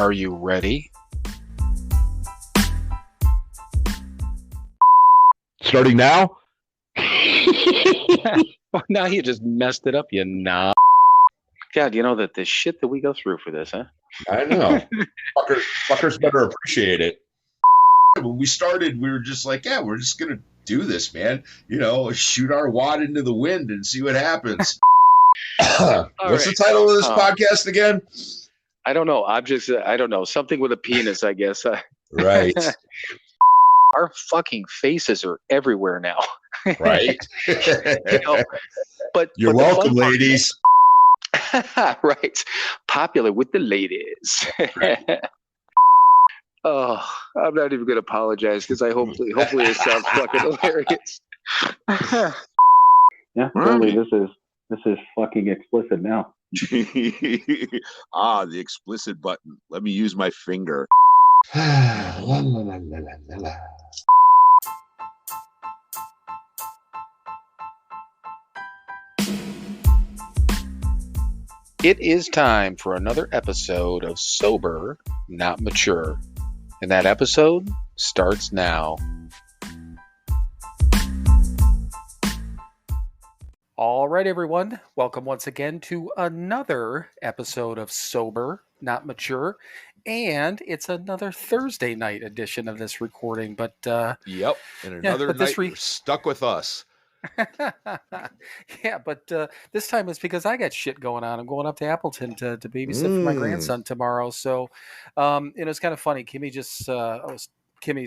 Are you ready? Starting now? Now you just messed it up, you knob. God, you know that the shit that we go through for this, huh? I know. Fuckers better appreciate it. When we started, we were just like, yeah, we're just going to do this, man. You know, shoot our wad into the wind and see what happens. What's the title of this podcast again? I don't know. I don't know. Something with a penis, I guess. Right. Our fucking faces are everywhere now. Right. You know, but You're welcome, ladies. Right. Popular with the ladies. Right. Oh, I'm not even going to apologize because hopefully it sounds fucking hilarious. Yeah, totally. This is fucking explicit now. The explicit button. Let me use my finger. La, la, la, la, la, la. It is time for another episode of Sober, Not Mature. And that episode starts now. All right, everyone. Welcome once again to another episode of Sober, Not Mature. And it's another Thursday night edition of this recording. But Yep. And another night you're stuck with us. Yeah, but this time it's because I got shit going on. I'm going up to Appleton to babysit for my grandson tomorrow. So, it's kind of funny. Kimmy's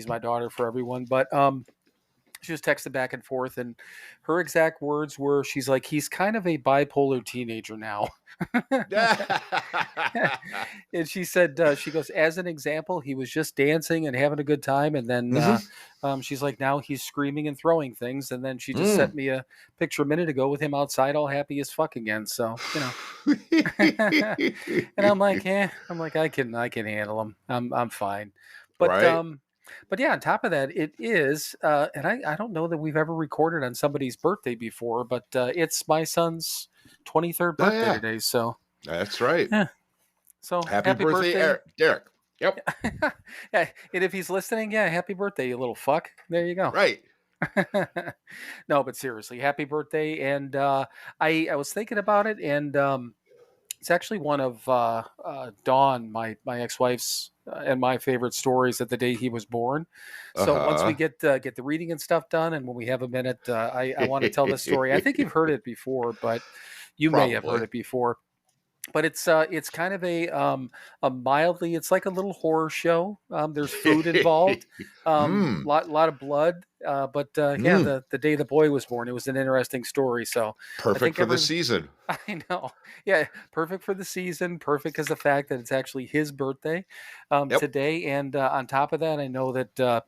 my daughter for everyone, but she was texting back and forth, and her exact words were, she's like, he's kind of a bipolar teenager now. And she said, she goes, as an example, he was just dancing and having a good time. And then she's like, now he's screaming and throwing things. And then she just sent me a picture a minute ago with him outside all happy as fuck again. So, and I'm like, I can handle him. I'm fine. But, right. But yeah, on top of that, it is, and I don't know that we've ever recorded on somebody's birthday before, but it's my son's 23rd birthday today. So that's right. Yeah. So happy birthday, Derek. Yep. Yeah, and if he's listening, happy birthday, you little fuck. There you go. Right. No, but seriously, happy birthday. And I was thinking about it, and it's actually one of Dawn, my ex-wife's, and my favorite stories at the day he was born. So once we get the reading and stuff done, and when we have a minute, I want to tell this story. I think you've heard it before, but you may have heard it before. But it's kind of a mildly, it's like a little horror show. There's food involved, lot of blood. But the day the boy was born, it was an interesting story. So perfect for the season. I know. Yeah, perfect for the season. Perfect as the fact that it's actually his birthday today. And on top of that, I know that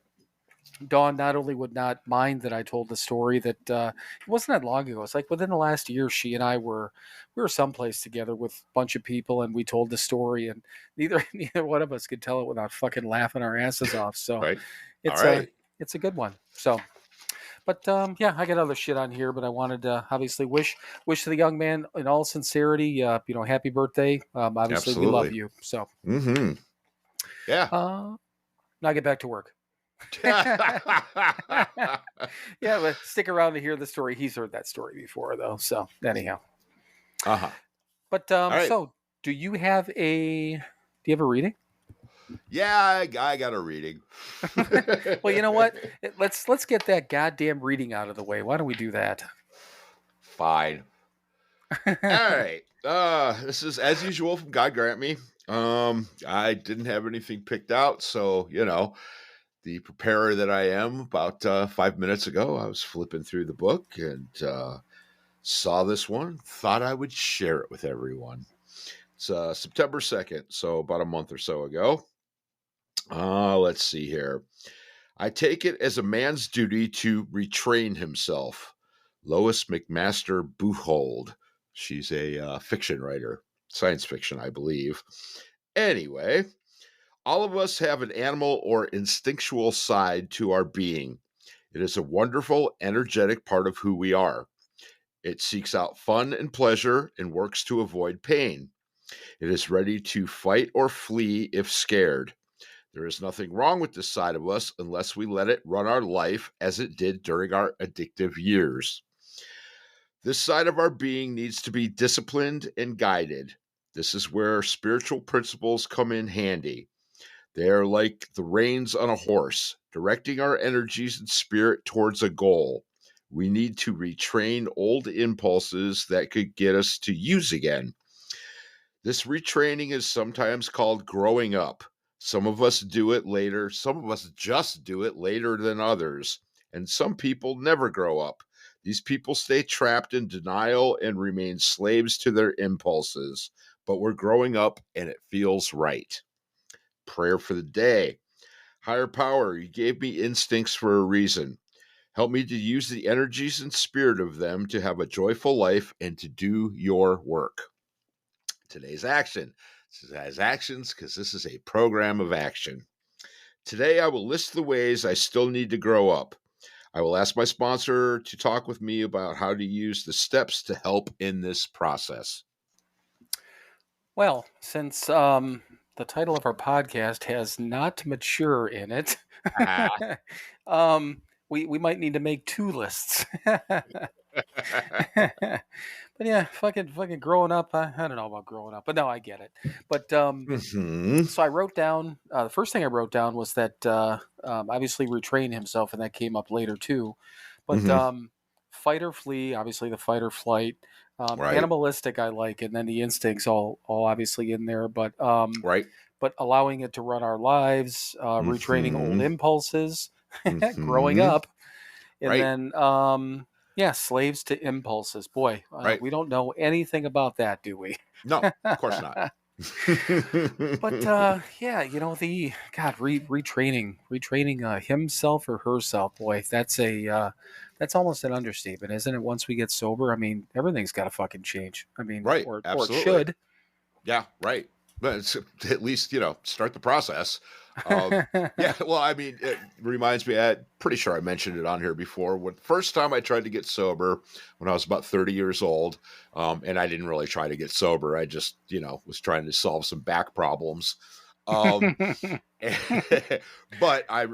Dawn not only would not mind that I told the story, that it wasn't that long ago. It's like within the last year, she and I were someplace together with a bunch of people, and we told the story, and neither one of us could tell it without fucking laughing our asses off. So right. It's a good one. So, but I got other shit on here, but I wanted to obviously wish the young man in all sincerity, happy birthday. Obviously Absolutely. We love you. So, yeah. Now get back to work. Yeah, but stick around to hear the story. He's heard that story before, though. So anyhow, But right. So, do you have a reading? Yeah, I got a reading. Well, you know what? Let's get that goddamn reading out of the way. Why don't we do that? Fine. All right. This is as usual from God Grant Me. I didn't have anything picked out, so the preparer that I am, about 5 minutes ago, I was flipping through the book and saw this one, thought I would share it with everyone. It's September 2nd, so about a month or so ago. Let's see here. I take it as a man's duty to retrain himself. Lois McMaster Buchhold. She's a fiction writer, science fiction, I believe. Anyway, all of us have an animal or instinctual side to our being. It is a wonderful, energetic part of who we are. It seeks out fun and pleasure and works to avoid pain. It is ready to fight or flee if scared. There is nothing wrong with this side of us unless we let it run our life as it did during our addictive years. This side of our being needs to be disciplined and guided. This is where spiritual principles come in handy. They are like the reins on a horse, directing our energies and spirit towards a goal. We need to retrain old impulses that could get us to use again. This retraining is sometimes called growing up. Some of us do it later, some of us just do it later than others, and some people never grow up. These people stay trapped in denial and remain slaves to their impulses, but we're growing up and it feels right. Prayer for the day. Higher power, you gave me instincts for a reason. Help me to use the energies and spirit of them to have a joyful life and to do your work. Today's action. This has actions because this is a program of action. Today, I will list the ways I still need to grow up. I will ask my sponsor to talk with me about how to use the steps to help in this process. Well, since the title of our podcast has "not mature" in it, we might need to make two lists. But yeah, fucking growing up. I don't know about growing up, but no, I get it. But so I wrote down the first thing I wrote down was that obviously retrain himself, and that came up later too. But fight or flee, obviously the fight or flight. Right. Animalistic, I like, and then the instincts all obviously in there. But Right. but allowing it to run our lives, retraining old impulses, growing up, and Right. then yeah, slaves to impulses. Boy, Right. we don't know anything about that, do we? No, of course not. But yeah, you know, the God retraining himself or herself. Boy, that's almost an understatement, isn't it? Once we get sober, I mean, everything's got to fucking change. I mean, Right. or it Absolutely. should. Yeah. Right. But it's, at least, start the process. Yeah. Well, I mean, it reminds me, I'm pretty sure I mentioned it on here before. When first time I tried to get sober when I was about 30 years old, and I didn't really try to get sober. I just, was trying to solve some back problems. But I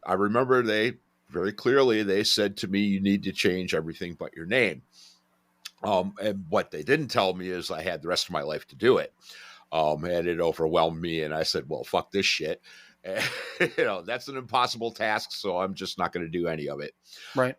remember they very clearly, they said to me, you need to change everything but your name. And what they didn't tell me is I had the rest of my life to do it. And it overwhelmed me. And I said, well, fuck this shit. And, that's an impossible task. So I'm just not going to do any of it. Right.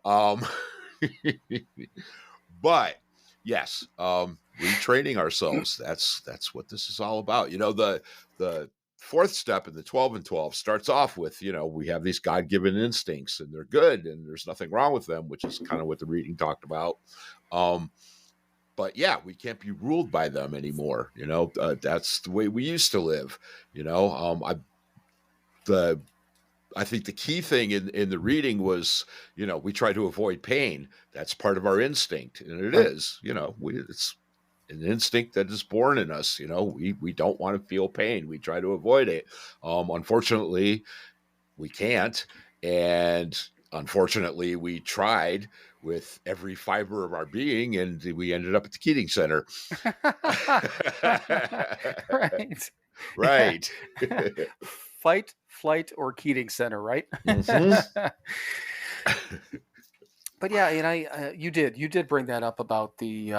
But yes, retraining ourselves. That's what this is all about. The fourth step in the 12 and 12 starts off with, we have these God-given instincts and they're good and there's nothing wrong with them, which is kind of what the reading talked about. But yeah, we can't be ruled by them anymore. That's the way we used to live. I think the key thing in the reading was, we try to avoid pain. That's part of our instinct, and it is. It's an instinct that is born in us. We don't want to feel pain. We try to avoid it. Unfortunately, we can't, and unfortunately, we tried with every fiber of our being, and we ended up at the Keating Center. Right. Right. Fight, flight, or Keating Center, right? But yeah, and you did bring that up about the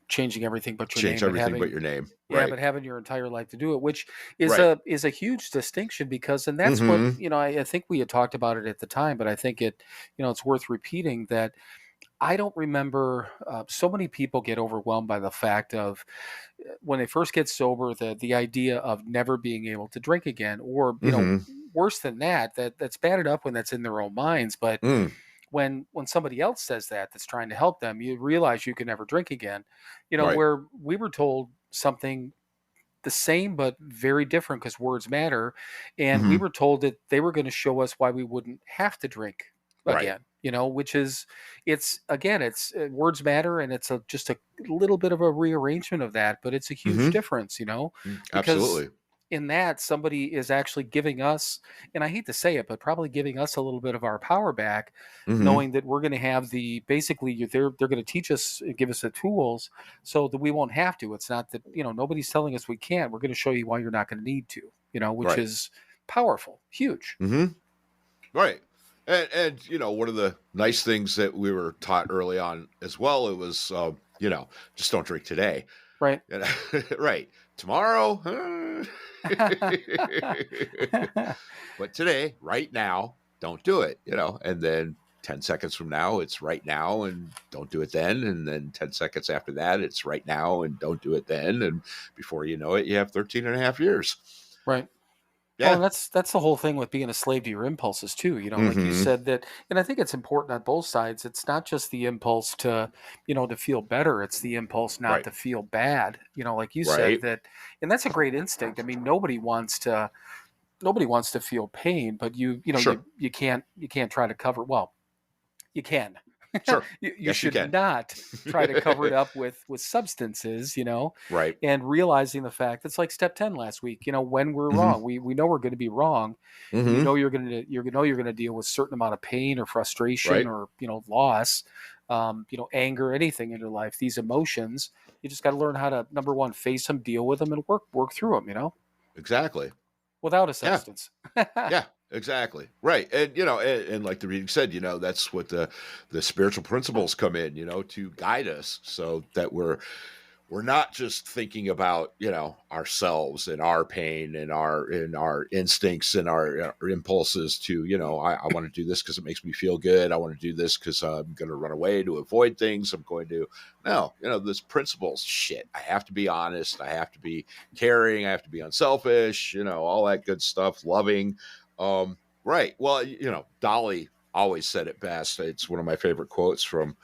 changing everything but your name. Change everything but your name. Yeah, right. But having your entire life to do it, which is Right. a huge distinction, because, and that's what, I think we had talked about it at the time, but I think it's worth repeating that I don't remember so many people get overwhelmed by the fact of when they first get sober, the idea of never being able to drink again, or worse than that's bad enough when that's in their own minds, but when somebody else says that's trying to help them, you realize you can never drink again. Right. Where we were told something the same but very different, because words matter, and we were told that they were going to show us why we wouldn't have to drink again. Which is, it's words matter, and it's just a little bit of a rearrangement of that, but it's a huge difference, because absolutely. in that somebody is actually giving us, and I hate to say it, but probably giving us a little bit of our power back, Mm-hmm. knowing that we're going to have the basically they're going to teach us, give us the tools so that we won't have to. It's not that, nobody's telling us we can't. We're going to show you why you're not going to need to, which Right. is powerful, huge. Mm-hmm. Right. And one of the nice things that we were taught early on as well, it was just don't drink today. Right. Right. Tomorrow. But today, right now, don't do it, and then 10 seconds from now, it's right now and don't do it then. And then 10 seconds after that, it's right now and don't do it then. And before you know it, you have 13 and a half years. Right. Well, Yeah. and that's the whole thing with being a slave to your impulses too. Like you Mm-hmm. said that, and I think it's important on both sides. It's not just the impulse to, to feel better. It's the impulse not Right. to feel bad. Like you said Right. that, and that's a great instinct. I mean, nobody wants to feel pain, but Sure. you can't try to cover. Well, you can. Sure. You Yes, you should can. not try to cover it up with substances, Right. and realizing the fact it's like step 10 last week, when we're Mm-hmm. wrong, we know we're going to be wrong, and Mm-hmm. you're going to deal with a certain amount of pain or frustration Right. or loss, anger, anything in your life, these emotions. You just got to learn how to, number one, face them, deal with them, and work through them, Exactly. without a Yeah. substance. Yeah, exactly. Right. And and like the reading said, that's what the spiritual principles come in, to guide us so that we're not just thinking about, ourselves and our pain and our instincts and our impulses to, I want to do this because it makes me feel good. I want to do this because I'm going to run away to avoid things. I'm going to, no, this principles shit. I have to be honest. I have to be caring. I have to be unselfish, all that good stuff, loving. Right. Well, Dolly always said it best. It's one of my favorite quotes from,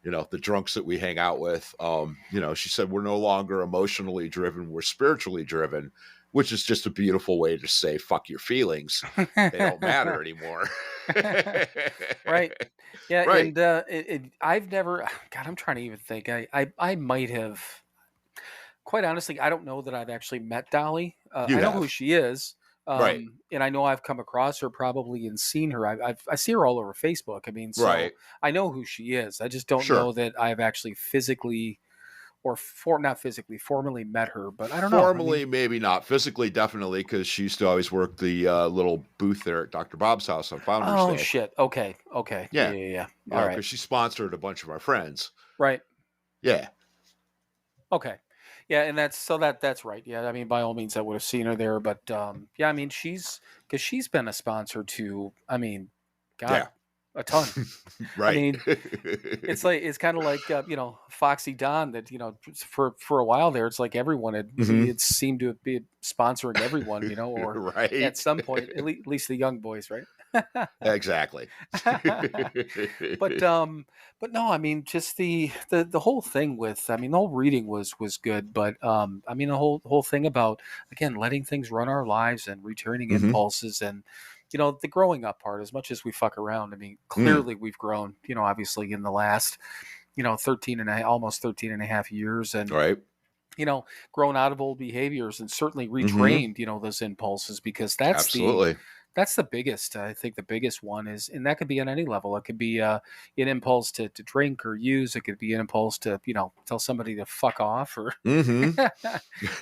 the drunks that we hang out with. She said, we're no longer emotionally driven, we're spiritually driven, which is just a beautiful way to say, fuck your feelings. They don't matter anymore. Right. Yeah. Right. And I've never, God, I'm trying to even think. I might have, quite honestly, I don't know that I've actually met Dolly. You I know who have. she is. Right. And I know I've come across her probably and seen her. I see her all over Facebook. I mean, so Right. I know who she is. I just don't Sure. know that I've actually physically not physically, formally met her, but I don't know. I mean, Formally, maybe not. Physically, definitely, because she used to always work the little booth there at Dr. Bob's house on Founders oh Day. shit. Okay. Okay. Yeah. Yeah. Yeah. Yeah. All right. Because she sponsored a bunch of our friends. Right. Yeah. Okay. Yeah, and that's right. Yeah, I mean, by all means, I would have seen her there, but yeah, I mean, because she's been a sponsor to, I mean, God, Yeah. a ton. I Right. mean, it's kind of like Foxy Don that for a while there, it's like everyone Mhm. it seemed to be sponsoring everyone, or Right. at some point, at least the young boys, right? Exactly. but but no, I mean, just the whole thing with, I mean, the whole reading was good, but I mean, the whole thing about, again, letting things run our lives and returning Mhm. impulses, and the growing up part, as much as we fuck around, I mean, Mm. clearly we've grown, obviously in the last 13 and almost 13 and a half years, and Right. grown out of old behaviors, and certainly Mhm. retrained those impulses, because that's the biggest, I think the biggest one is, and that could be on any level. It could be an impulse to drink or use. It could be an impulse to, tell somebody to fuck off, or Mhm.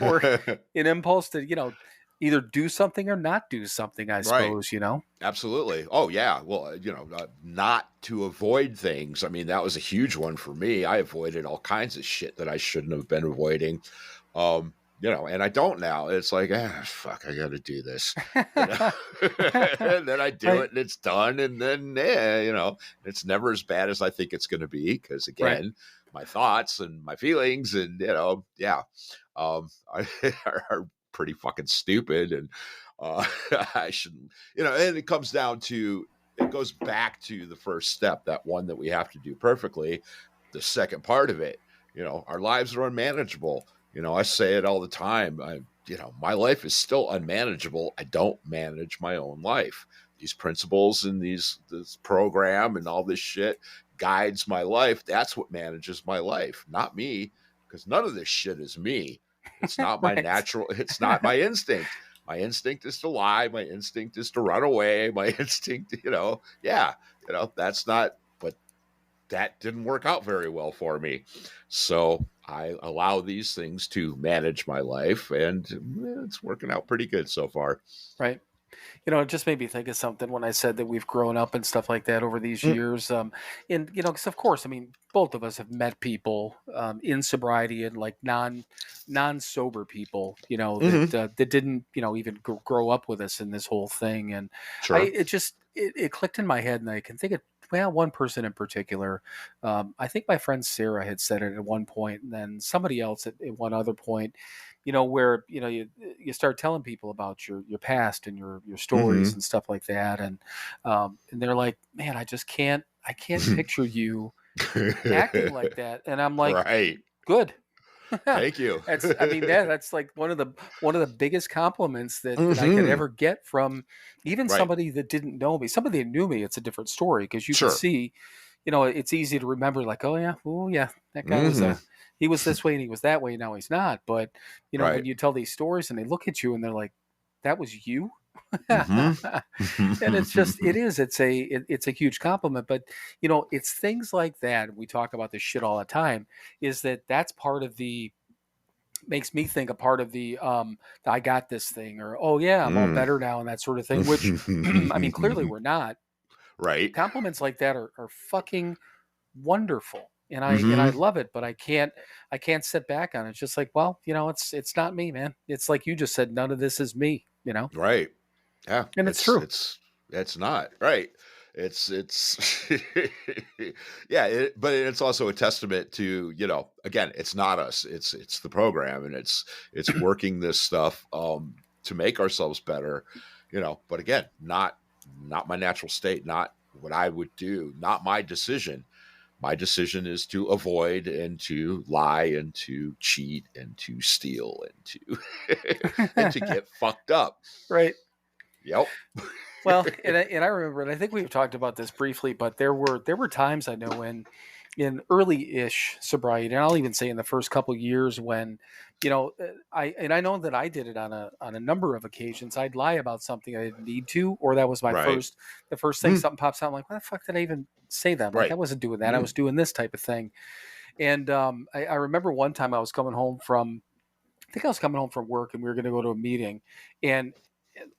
or an impulse to, either do something or not do something, I Right. suppose, Absolutely. Oh yeah. Well, not to avoid things. I mean, that was a huge one for me. I avoided all kinds of shit that I shouldn't have been avoiding. And I don't now. It's like, fuck, I got to do this. And then I do Right. it and it's done. And then, it's never as bad as I think it's going to be. Because Right. again, my thoughts and my feelings and, are pretty fucking stupid. And I shouldn't, and it comes down to, it goes back to the first step, that one that we have to do perfectly. The second part of it, our lives are unmanageable. I say it all the time. My life is still unmanageable. I don't manage my own life. These principles and this program and all this shit guides my life. That's what manages my life, not me, because none of this shit is me. It's not my Right. natural, it's not my instinct. My instinct is to lie. My instinct is to run away. My instinct, that's not, but that didn't work out very well for me. So I allow these things to manage my life, and it's working out pretty good so far. Right. It just made me think of something when I said that we've grown up and stuff like that over these Mm, years. And because of course, I mean, both of us have met people in sobriety and like non sober people, mhm. that didn't, even grow up with us in this whole thing. And Sure. it clicked in my head, and I can think of one person in particular. I think my friend Sarah had said it at one point, and then somebody else at one other point, where you start telling people about your past and your stories Hmm. and stuff like that, and they're like, man, I can't picture you acting like that, and I'm like, Right. good. Thank you. That's, I mean, that's like one of the biggest compliments that I could Hmm. ever get from even Right. somebody that didn't know me. Somebody that knew me, it's a different story, because you can Sure. see, it's easy to remember, like, oh yeah, that guy was Hmm. he was this way and he was that way. Now he's not. But when Right. you tell these stories and they look at you and they're like, that was you. Hmm. And it's a huge compliment. But it's things like that. We talk about this shit all the time. Is that's part of the makes me think a part of the I got this thing, or oh yeah, I'm all Mm. better now, and that sort of thing, which I mean, clearly we're not. Right. Compliments like that are fucking wonderful, and I Hmm. love it, but I can't sit back on it. It's just like, well, it's not me, man. It's like you just said, none of this is me. Right. Yeah. And it's true. It's not right. It's yeah, but it's also a testament to, again, it's not us. It's the program, and it's working this stuff to make ourselves better, but again, not my natural state, not what I would do, not my decision. My decision is to avoid and to lie and to cheat and to steal and to and to get fucked up. Right. Yep. Well, and I remember, and I think we've talked about this briefly, but there were times I know in early-ish sobriety, and I'll even say in the first couple years, when I know that I did it on a number of occasions. I'd lie about something I didn't need to, or that was Right. the first thing Mm, something pops out. I'm like, why the fuck did I even say that? I'm like, I right. wasn't doing that. I Mm, was doing this type of thing. And I remember one time I was coming home from I think I was coming home from work, and we were going to go to a meeting, and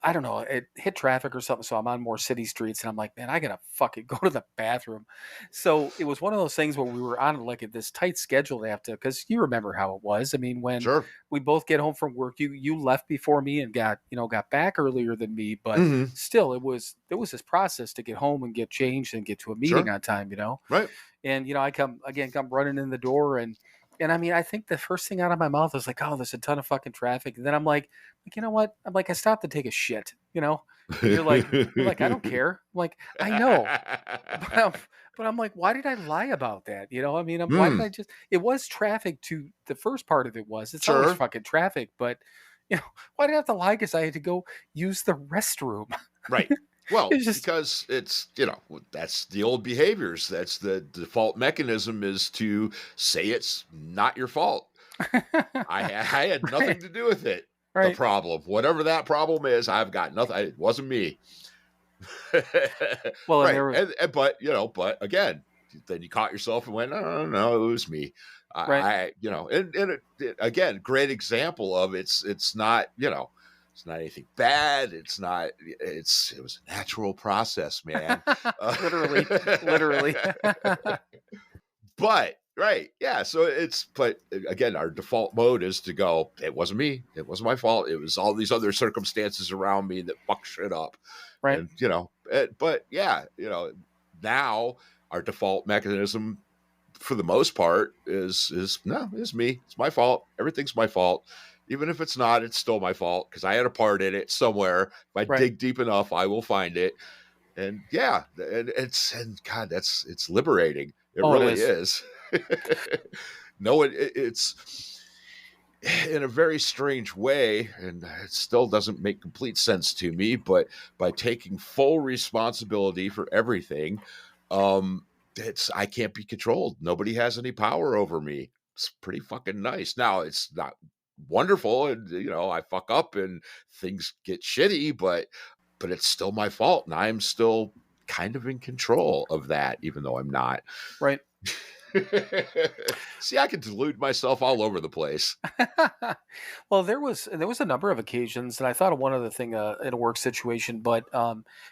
I don't know, it hit traffic or something. So I'm on more city streets, and I'm like, man, I gotta fucking go to the bathroom. So it was one of those things where we were on like this tight schedule to have to, because you remember how it was. I mean, when sure. we both get home from work, you left before me and got back earlier than me, but Hmm. still, there was this process to get home and get changed and get to a meeting Sure. on time. Right. And I come running in the door, and I mean, I think the first thing out of my mouth was like, "Oh, there's a ton of fucking traffic." And then I'm like, you know what? I'm like, I stopped to take a shit. And you're like, I don't care. I'm like, I know, but I'm like, why did I lie about that? I mean, why did Hmm. I just? It was traffic to the first part of it was. It's always Sure. fucking traffic, but you know, why did I have to lie? Because I had to go use the restroom. Right. Well, It's just because it's, that's the old behaviors. That's the default mechanism, is to say it's not your fault. I had nothing right, to do with it. The right. problem, whatever that problem is, I've got nothing. It wasn't me. Well, and Right. there was But again, then you caught yourself and went, no, no, it was me. right. Again, great example of it's not, it's not anything bad. It was a natural process, man. Literally, literally. But right, yeah. So but again, our default mode is to go, it wasn't me, it wasn't my fault, it was all these other circumstances around me that fuck shit up. Right. And but yeah, now our default mechanism for the most part is no, it's me, it's my fault, everything's my fault. Even if it's not, it's still my fault because I had a part in it somewhere. If I Right. dig deep enough, I will find it. And yeah, and God, it's liberating. It Oh, it really is. is. No, it's in a very strange way, and it still doesn't make complete sense to me. But by taking full responsibility for everything, it's I can't be controlled. Nobody has any power over me. It's pretty fucking nice. Now it's not wonderful, and I fuck up and things get shitty, but it's still my fault, and I'm still kind of in control of that, even though I'm not. Right. See, I can delude myself all over the place. Well, there was a number of occasions, and I thought of one other thing in a work situation. But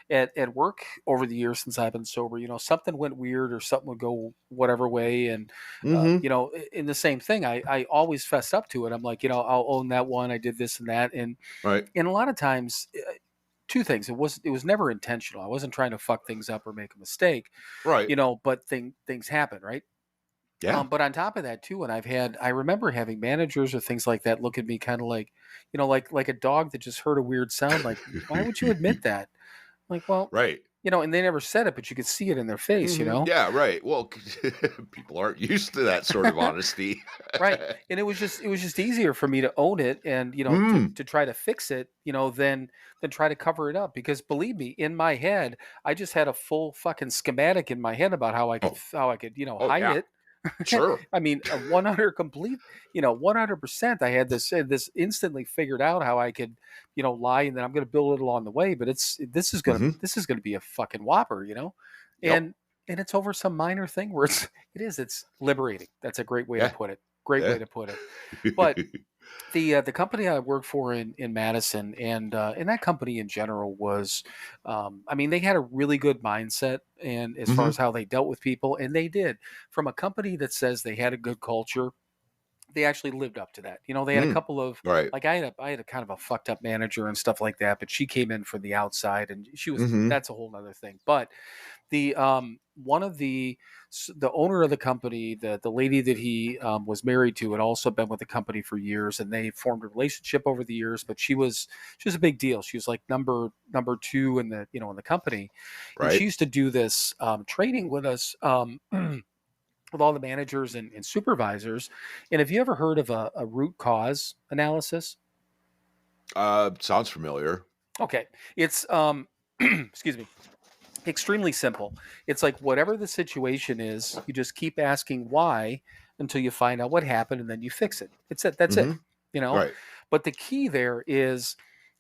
at work over the years since I've been sober, something went weird or something would go whatever way, and Mm-hmm. in the same thing, I always fess up to it. I'm like, I'll own that one. I did this and that, Right. and a lot of times. Two things. It was never intentional. I wasn't trying to fuck things up or make a mistake, Right. but things happen, right? Yeah. But on top of that too, and I remember having managers or things like that look at me kind of like, like a dog that just heard a weird sound. Like, why would you admit that? Like, well, Right. and they never said it, but you could see it in their face, Yeah, right. Well, people aren't used to that sort of honesty. right? And it was just easier for me to own it and Mm. to try to fix it, than try to cover it up. Because believe me, in my head, I just had a full fucking schematic in my head about Oh, how I could oh hide yeah, it. sure. I mean, a 100 complete, 100%. I had this instantly figured out how I could, lie, and then I'm going to build it along the way. But Hmm. this is gonna be a fucking whopper, Yep. and it's over some minor thing where it's liberating. That's a great way to Yeah. put it. Great way Yeah. to put it. But the company I worked for in Madison, and that company in general was, I mean, they had a really good mindset, and as far Hmm. as how they dealt with people, and they did. From a company that says they had a good culture, they actually lived up to that. They had a Mm. couple of, Right. like, I had a kind of a fucked up manager and stuff like that, but she came in from the outside, and Hmm. that's a whole other thing. But the one of the owner of the company, the lady that he was married to, had also been with the company for years, and they formed a relationship over the years. But she was a big deal. She was like number two in the company, and she Right. used to do this training with us. With all the managers and supervisors. And have you ever heard of a root cause analysis? Sounds familiar. Okay. It's excuse me, extremely simple. It's like whatever the situation is, you just keep asking why until you find out what happened, and then you fix it. That's it. Hmm. You know. Right. But the key there is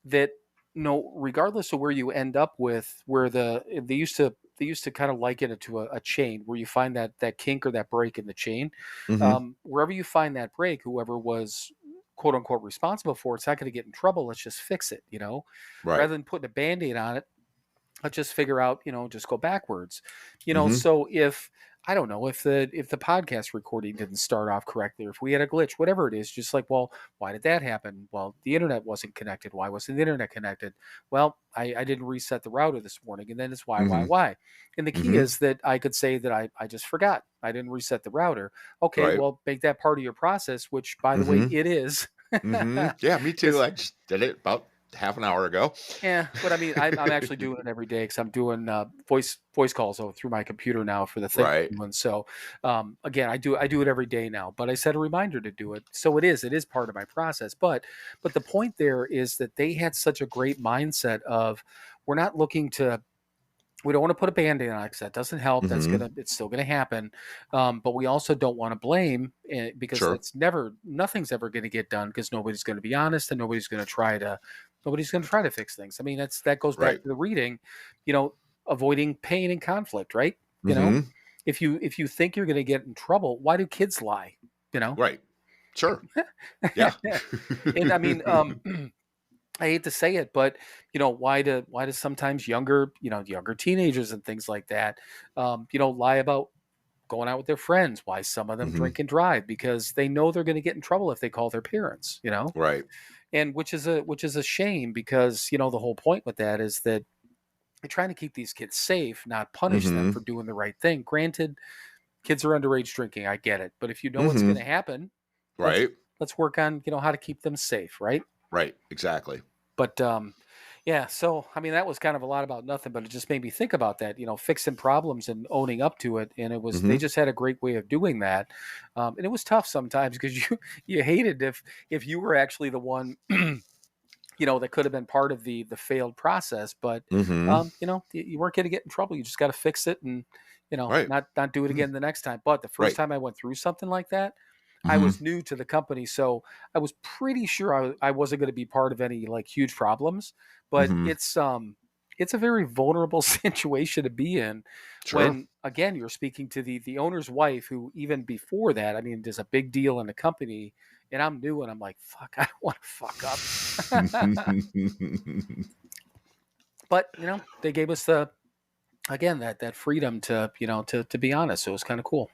that, regardless of where you end up with, where they used to kind of liken it to a chain, where you find that kink or that break in the chain. Hmm. Wherever you find that break, whoever was quote unquote responsible for it's not going to get in trouble. Let's just fix it. Right. Rather than putting a band-aid on it, let's just figure out, just go backwards. Hmm. So if I don't know, if the podcast recording didn't start off correctly, or if we had a glitch, whatever it is, just like, well, why did that happen? Well, the internet wasn't connected. Why wasn't the internet connected? Well, I didn't reset the router this morning, and then it's Hmm. why. And the key Hmm. is that I could say that I just forgot. I didn't reset the router. Okay, Right. well, make that part of your process, which, by the way, Hmm. it is. Yeah, me too. Because I just did it about half an hour ago. yeah, but I mean, I'm actually doing it every day because I'm doing voice calls through my computer now for the thing Right. I'm doing. So again, I do it every day now. But I set a reminder to do it, so it is part of my process. But the point there is that they had such a great mindset of, we're not looking to. We don't want to put a band-aid on it because that doesn't help. Hmm. It's still gonna happen. But we also don't want to blame, because Sure. nothing's ever going to get done, because nobody's going to be honest, and nobody's going to try to fix things. I mean, that goes back Right. to the reading, avoiding pain and conflict, right? You know, Hmm. if you think you're going to get in trouble, why do kids lie? You know, Right. Sure. Yeah. and I mean, I hate to say it, but why do sometimes younger teenagers and things like that, lie about going out with their friends? Why some of them Hmm. drink and drive? Because they know they're going to get in trouble if they call their parents. Right. And which is a shame, because the whole point with that is that you're trying to keep these kids safe, not punish them Hmm. for doing the right thing. Granted, kids are underage drinking, I get it, but if you know what's going Hmm. to happen, let's Right. let's work on how to keep them safe, right? Right. Exactly. But yeah, so I mean, that was kind of a lot about nothing, but it just made me think about that, fixing problems and owning up to it. And they Hmm. just had a great way of doing that. And it was tough sometimes, because you hated if you were actually the one, that could have been part of the failed process. But Hmm. you weren't going to get in trouble. You just got to fix it, and Right. not do it Mhm. again the next time. But the first Right. time I went through something like that, I was new to the company, so I was pretty sure I wasn't going to be part of any like huge problems. But Mm-hmm. it's a very vulnerable situation to be in Sure. when again you're speaking to the owner's wife, who even before that, I mean, there's a big deal in the company, and I'm new, and I'm like, fuck, I don't want to fuck up. But they gave us the again that freedom to to be honest. So it was kind of cool.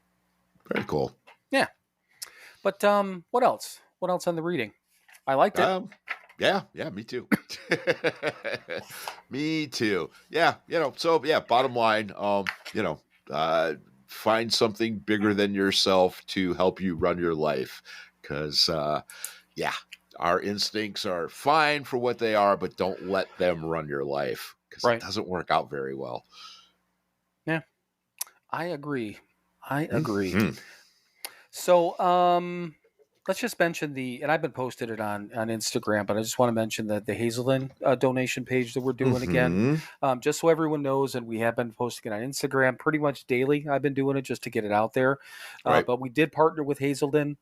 Very cool. Yeah. But what else? What else on the reading? I liked it. Yeah, me too. Me too. Yeah, so yeah, bottom line, uh find something bigger than yourself to help you run your life. Cause yeah, our instincts are fine for what they are, but don't let them run your life because it Right. doesn't work out very well. Yeah. I agree. I agree. Mhm. So let's just mention and I've been posted it on Instagram, but I just want to mention the Hazelden donation page that we're doing again, Mhm. just so everyone knows. And we have been posting it on Instagram pretty much daily. I've been doing it just to get it out there. Right. But we did partner with Hazelden,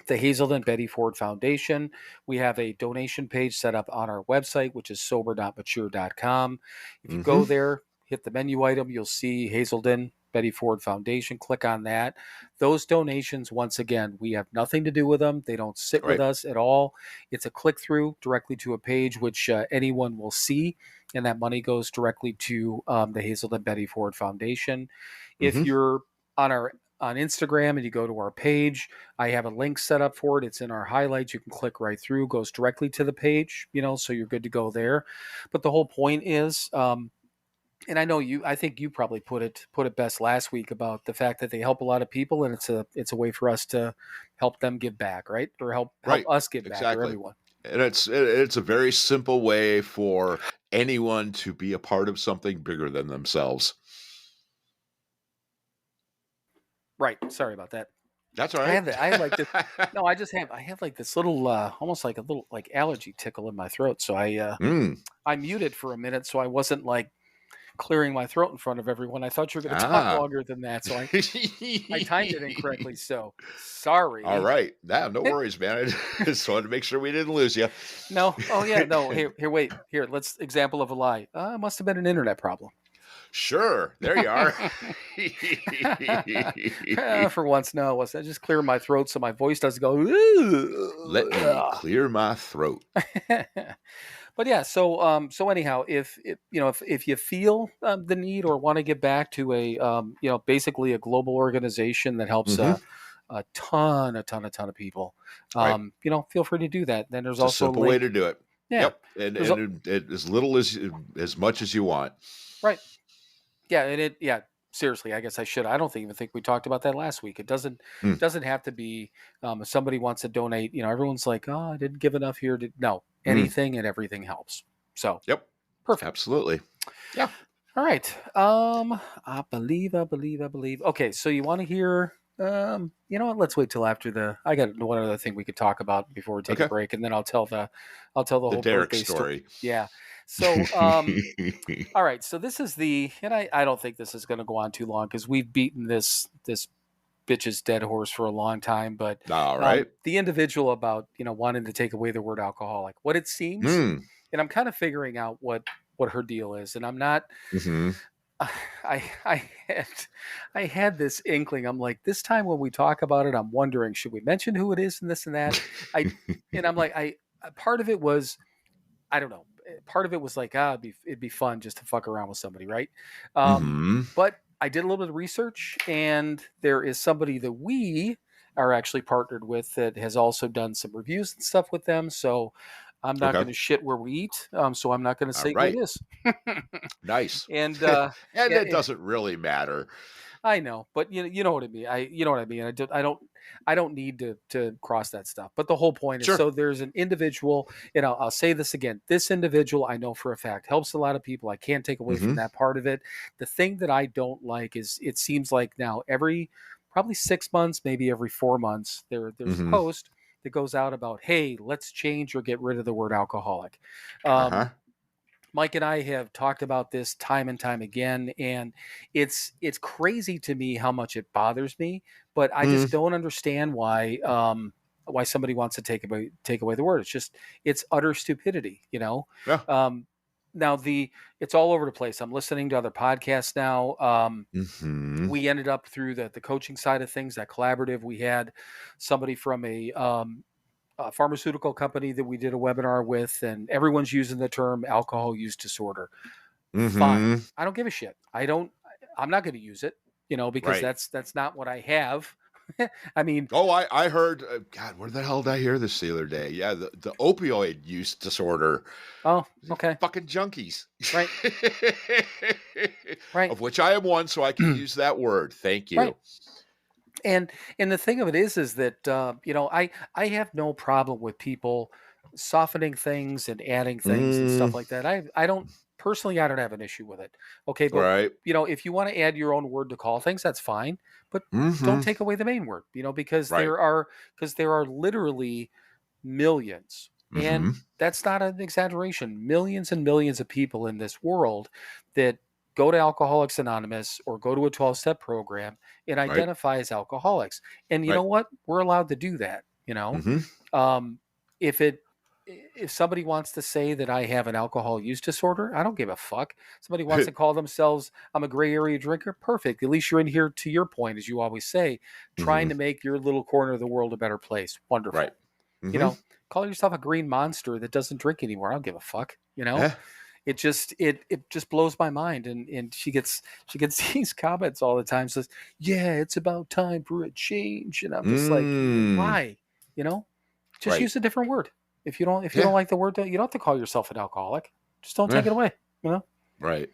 the Hazelden Betty Ford Foundation. We have a donation page set up on our website, which is SoberNotMature.com. If you Mhm. go there, hit the menu item, you'll see Hazelden Betty Ford Foundation. Click on that. Those donations, once again, we have nothing to do with them. They don't sit with Right. us at all. It's a click through directly to a page which anyone will see, and that money goes directly to the Hazelden Betty Ford Foundation. If Mhm. you're on Instagram and you go to our page, I have a link set up for it. It's in our highlights. You can click right through, goes directly to the page, so you're good to go there. But the whole point is, and I know I think you probably put it best last week about the fact that they help a lot of people, and it's a way for us to help them give back, right? Or help Right. us give back, or Exactly. everyone. And it's a very simple way for anyone to be a part of something bigger than themselves. Right. Sorry about that. That's all I right. have I have like this. No, I have like this little, almost like a little like allergy tickle in my throat. So Mm. I muted for a minute, so I wasn't like clearing my throat in front of everyone. I thought you were going to talk Ah. longer than that, so I timed it incorrectly. So sorry. All right. Nah, no worries, man. I just wanted to make sure we didn't lose you. No. Oh yeah. No. Here. Wait. Here. Let's example of a lie. It must have been an internet problem. Sure. There you are. For once, no. It wasn't. I just clear my throat so my voice doesn't go. Let me clear my throat. But yeah. So anyhow, if you feel the need or want to get back to a basically a global organization that helps Mm-hmm. a ton of people, Right. feel free to do that. Then there's It's a also a simple way link. to do it. Yeah. Yep. And There's a, as little as much as you want. right. Yeah, and seriously, I guess I should. I don't even think we talked about that last week. It Hmm. doesn't have to be if somebody wants to donate, everyone's like, "Oh, I didn't give enough here." No, Mm. anything and everything helps. So, Yep. perfect. Absolutely. Yeah. All right. I believe. Okay, so you want to hear you know what? Let's wait till after I got one other thing we could talk about before we take a Okay. break, and then I'll tell the The whole Derek birthday story. story. Yeah. So, all right, so this is and I don't think this is going to go on too long because we've beaten this bitch's dead horse for a long time. But All right. the individual about wanting to take away the word alcoholic, what it seems, Mm. and I'm kind of figuring out what her deal is, and I'm not. Mm-hmm. I had this inkling. I'm like, this time when we talk about it, I'm wondering, should we mention who it is and this and that. I'm like, part of it was, I don't know. Part of it was like, it'd be fun just to fuck around with somebody, right? Mm-hmm. But I did a little bit of research, and there is somebody that we are actually partnered with that has also done some reviews and stuff with them. So I'm not Okay. going to shit where we eat. So I'm not going to All say who it right. is. Nice. And And yeah, it doesn't really matter. I know, but you know what I mean. You know what I mean. I don't need to cross that stuff. But the whole point is, Sure. so there's an individual, and I'll say this again. This individual, I know for a fact, helps a lot of people. I can't take away Mm-hmm. from that part of it. The thing that I don't like is it seems like now every probably 6 months, maybe every 4 months, there's a Mm-hmm. post that goes out about, hey, let's change or get rid of the word alcoholic. Uh-huh. Mike and I have talked about this time and time again, and it's crazy to me how much it bothers me, but I just Mm, don't understand why somebody wants to take away the word. It's utter stupidity, you know. yeah. Um, now it's all over the place. I'm listening to other podcasts now. Mm-hmm. We ended up through the coaching side of things, that collaborative. We had somebody from a pharmaceutical company that we did a webinar with, and everyone's using the term alcohol use disorder. Fine. Mm-hmm. I don't give a shit. I'm not going to use it, because Right. that's not what I have. I mean, Oh, I heard. God, where the hell did I hear this the other day? Yeah, the opioid use disorder. oh, okay. Fucking junkies. Right. Right. Of which I am one, so I can use that word. Thank Right. you. And the thing of it is that I have no problem with people softening things and adding things and Mm, stuff like that. I don't personally, I don't have an issue with it. Okay, but right. if you want to add your own word to call things, that's fine, but don't Mm-hmm. take away the main word. Because Right. there are literally millions, Mm-hmm. and that's not an exaggeration, millions and millions of people in this world that go to Alcoholics Anonymous or go to a 12-step program and Right. identify as alcoholics. And you Right. know what? We're allowed to do that. Mm-hmm. Um, if somebody wants to say that I have an alcohol use disorder, I don't give a fuck. Somebody wants to call themselves, I'm a gray area drinker, perfect. At least you're in here, to your point, as you always say, trying Mm-hmm. to make your little corner of the world a better place. Right. Wonderful. you Mm-hmm. know Call yourself a green monster that doesn't drink anymore. I don't give a fuck. Yeah. It just blows my mind, and she gets these comments all the time, says, yeah, it's about time for a change, and I'm just like, Mm. why? you know just Right. use a different word. If you don't Yeah. like the word, you don't have to call yourself an alcoholic. Just don't Yeah. take it away. Right.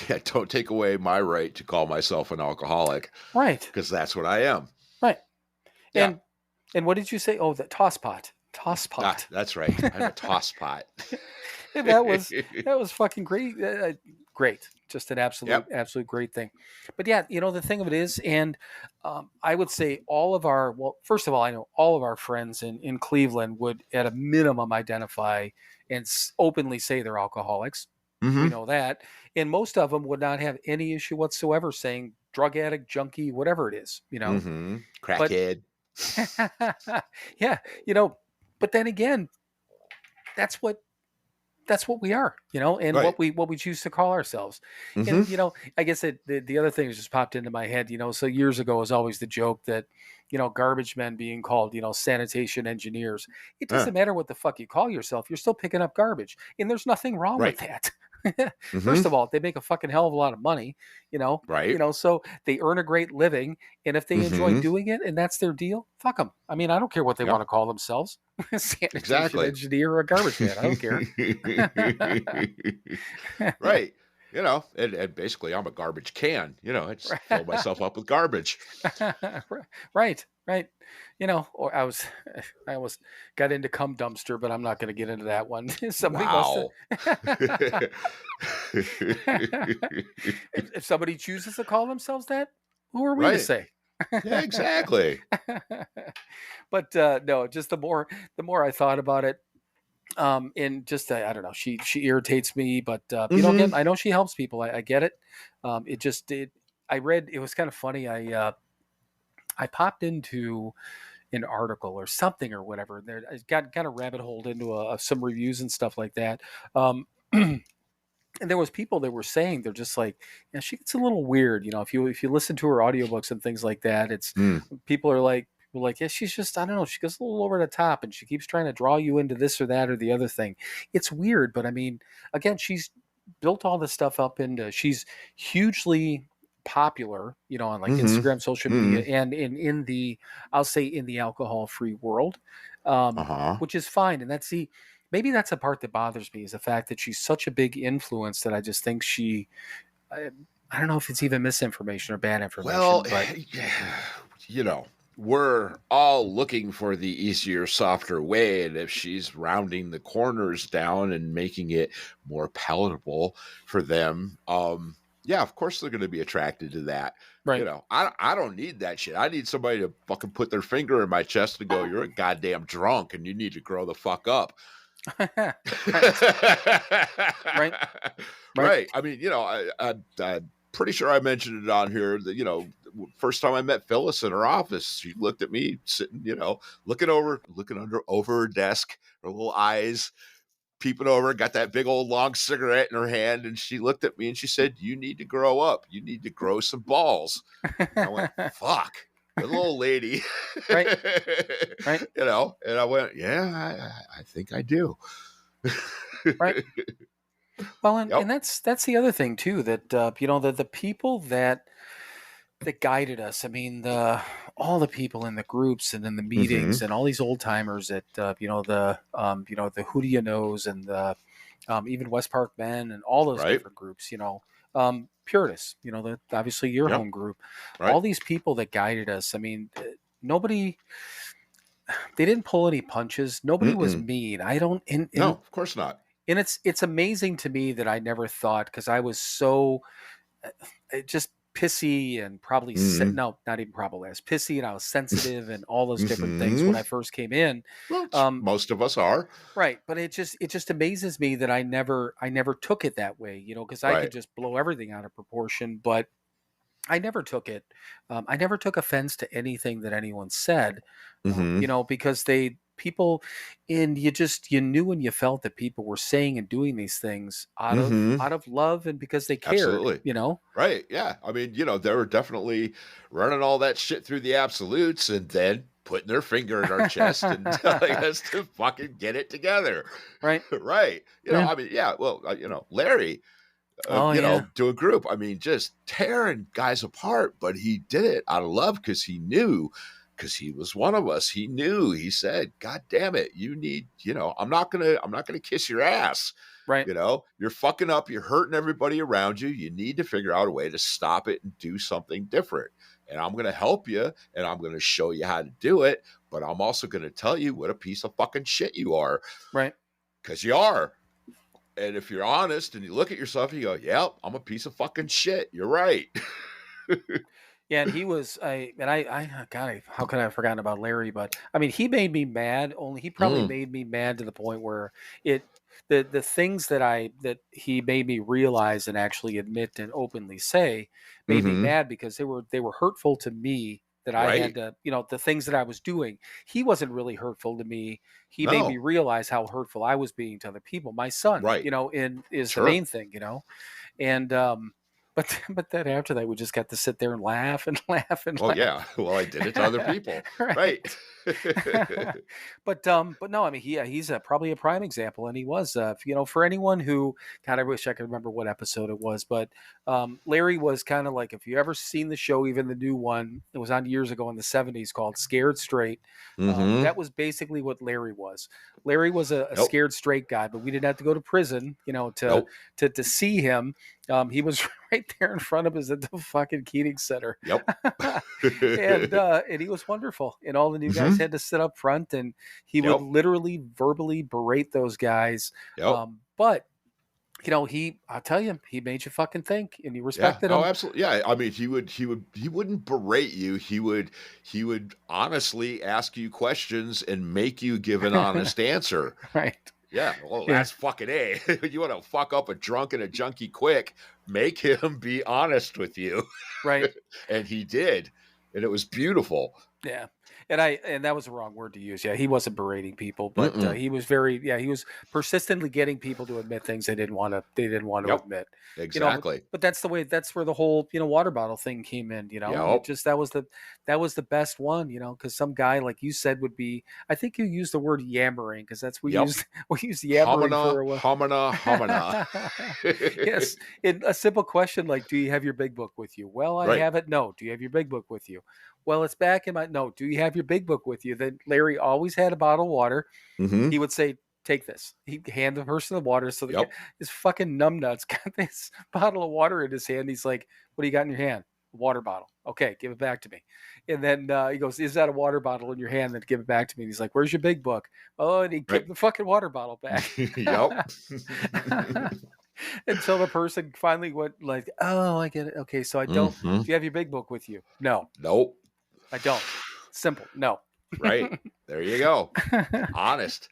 Yeah. Don't take away my right to call myself an alcoholic Right. because that's what I am. Right. Yeah. And what did you say? Oh, the toss pot. That's right. I'm a toss pot. That was fucking great. Great, just an Yep. absolute great thing. But yeah, the thing of it is, and I would say first of all, I know all of our friends in Cleveland would, at a minimum, identify and openly say they're alcoholics. We Mm-hmm. know that, and most of them would not have any issue whatsoever saying drug addict, junkie, whatever it is. Mm-hmm. But Crackhead. yeah, but then again, that's what we are, and Right. what we choose to call ourselves. Mm-hmm. And I guess the other thing that just popped into my head. So years ago was always the joke that garbage men being called sanitation engineers. It Uh, doesn't matter what the fuck you call yourself, you're still picking up garbage, and there's nothing wrong with right. that. Mm-hmm. First of all, they make a fucking hell of a lot of money, you know Right. so they earn a great living, and if they enjoy Mm-hmm. doing it and that's their deal, fuck them. I mean, I don't care what they Yep. want to call themselves. Sanitation Exactly. engineer or a garbage man, I don't care. Right. And basically I'm a garbage can. I just fill myself up with garbage. Right, right. Or I almost got into cum dumpster, but I'm not going to get into that one. Somebody wants to. Wow. If somebody chooses to call themselves that, who are we to Right. say? Yeah, exactly. But no, just the more I thought about it, and just I don't know, she irritates me, but Mm-hmm. again, I know she helps people. I get it. It just did. I read, it was kind of funny. I popped into an article or something or whatever. There, I got a rabbit hole into some reviews and stuff like that. And there was people that were saying, they're just like, she gets a little weird. If you listen to her audiobooks and things like that, it's Mm. people are like, yeah, she's just, I don't know, she goes a little over the top, and she keeps trying to draw you into this or that or the other thing. It's weird, but I mean, again, she's built all this stuff up into, she's hugely popular, on like Mm-hmm. Instagram, social media, Mm-hmm. and in the, I'll say, in the alcohol free world, um, Uh-huh. which is fine. And maybe that's the part that bothers me, is the fact that she's such a big influence that I just think I, I don't know if it's even misinformation or bad information, Well, but you know, we're all looking for the easier, softer way. And if she's rounding the corners down and making it more palatable for them, yeah, of course they're going to be attracted to that. right. I don't need that shit. I need somebody to fucking put their finger in my chest and go, "You're a goddamn drunk and you need to grow the fuck up." Right. Right. Right. Right. I mean, I'm pretty sure I mentioned it on here that, first time I met Phyllis in her office, she looked at me sitting, looking over her desk, her little eyes peeping over, got that big old long cigarette in her hand. And she looked at me and she said, "You need to grow up. You need to grow some balls." And I went, "Fuck." The little lady, Right. Right. and I went, "Yeah, I think I do." Right. Well, and, Yep. and that's the other thing too, that the people that guided us. I mean, the all the people in the groups and in the Mm-hmm. meetings and all these old timers that the Who Do You Knows and the even West Park Men and all those Right. different groups. Puritas. Obviously your Yep. home group. Right. All these people that guided us. I mean, nobody. They didn't pull any punches. Nobody was Mm-mm. mean. I don't. No, of course not. And it's amazing to me that I never thought, because I was so just pissy and probably Mm-hmm. no, not even probably, I was pissy and I was sensitive and all those different things Mm-hmm. when I first came in. Well, Um, most of us are. right, but it just amazes me that I never took it that way, because I could Right. just blow everything out of proportion, but I never took it. I never took offense to anything that anyone said, Mm-hmm. because people, and you knew and you felt that people were saying and doing these things out of Mm-hmm. out of love and because they cared. Absolutely. Right. Yeah. I mean, they were definitely running all that shit through the absolutes and then putting their finger in our chest and telling us to fucking get it together. Right. Right. Yeah. I mean, yeah. Well, Larry, Oh yeah. to a group. I mean, just tearing guys apart, but he did it out of love because he knew, because he was one of us. He knew. He said, "God damn it, you need. I'm not gonna kiss your ass. Right. You're fucking up. You're hurting everybody around you. You need to figure out a way to stop it and do something different. And I'm gonna help you, and I'm gonna show you how to do it. But I'm also gonna tell you what a piece of fucking shit you are, Right. because you are." And if you're honest and you look at yourself, you go, "Yep, I'm a piece of fucking shit. You're right." Yeah, and he was God, how could I have forgotten about Larry? But I mean, he made me mad. Only he probably Mm, made me mad to the point where the things that he made me realize and actually admit and openly say made me mm-hmm. mad, because they were hurtful to me, that I had Right. to, the things that I was doing. He wasn't really hurtful to me. He made me No. realize how hurtful I was being to other people. My son, Right. and is the Sure. main thing, and but then after that, we just got to sit there and laugh and laugh and Well, yeah. laugh. Well, I did it to other people. Right. Right. But no, I mean, he's probably a prime example, and he was, for anyone who, God, I wish I could remember what episode it was, but Larry was kind of like, if you ever seen the show, even the new one, it was on years ago in the '70s, called Scared Straight. Mm-hmm. That was basically what Larry was. Larry was a Nope. scared straight guy, but we didn't have to go to prison, to Nope. to see him. He was right there in front of us at the fucking Keating Center. Yep. And he was wonderful. And all the new guys Mm-hmm. had to sit up front, and he would Yep. literally verbally berate those guys. Yep. But I'll tell you, he made you fucking think, and you Yeah. respected Oh, him. absolutely. Yeah. I mean, he wouldn't berate you. He would honestly ask you questions and make you give an honest answer. Right. Yeah, well, Yeah. that's fucking A. You want to fuck up a drunk and a junkie quick, make him be honest with you. Right. And he did. And it was beautiful. Yeah. And that was the wrong word to use. Yeah, he wasn't berating people, but Mm-mm. he was he was persistently getting people to admit things they didn't want to Yep. admit. Exactly. But that's where the whole water bottle thing came in. And it Yep. just that was the best one. Because some guy, like you said, would be. I think you used the word yammering, because that's we Yep. used we used yammering for Homina, a while. homina. Yes, in a simple question like, "Do you have your big book with you?" "Well, I Right. have it." "No." "Do you have your big book with you?" "Well, it's back in my." "No." "Do you have your big book with you?" Then Larry always had a bottle of water. Mm-hmm. He would say, "Take this." He'd hand the person the water. So Yep. his fucking numbnuts got this bottle of water in his hand. He's like, "What do you got in your hand?" "A water bottle." "Okay, give it back to me." And then he goes, "Is that a water bottle in your hand?" "Then give it back to me." And he's like, "Where's your big book?" "Oh," and he Right. gave the fucking water bottle back. Yep. Until the person finally went like, "Oh, I get it. Okay, so I don't. Mm-hmm. Do you have your big book with you?" "No, Nope. I don't." Simple. No. Right. There you go. Honest.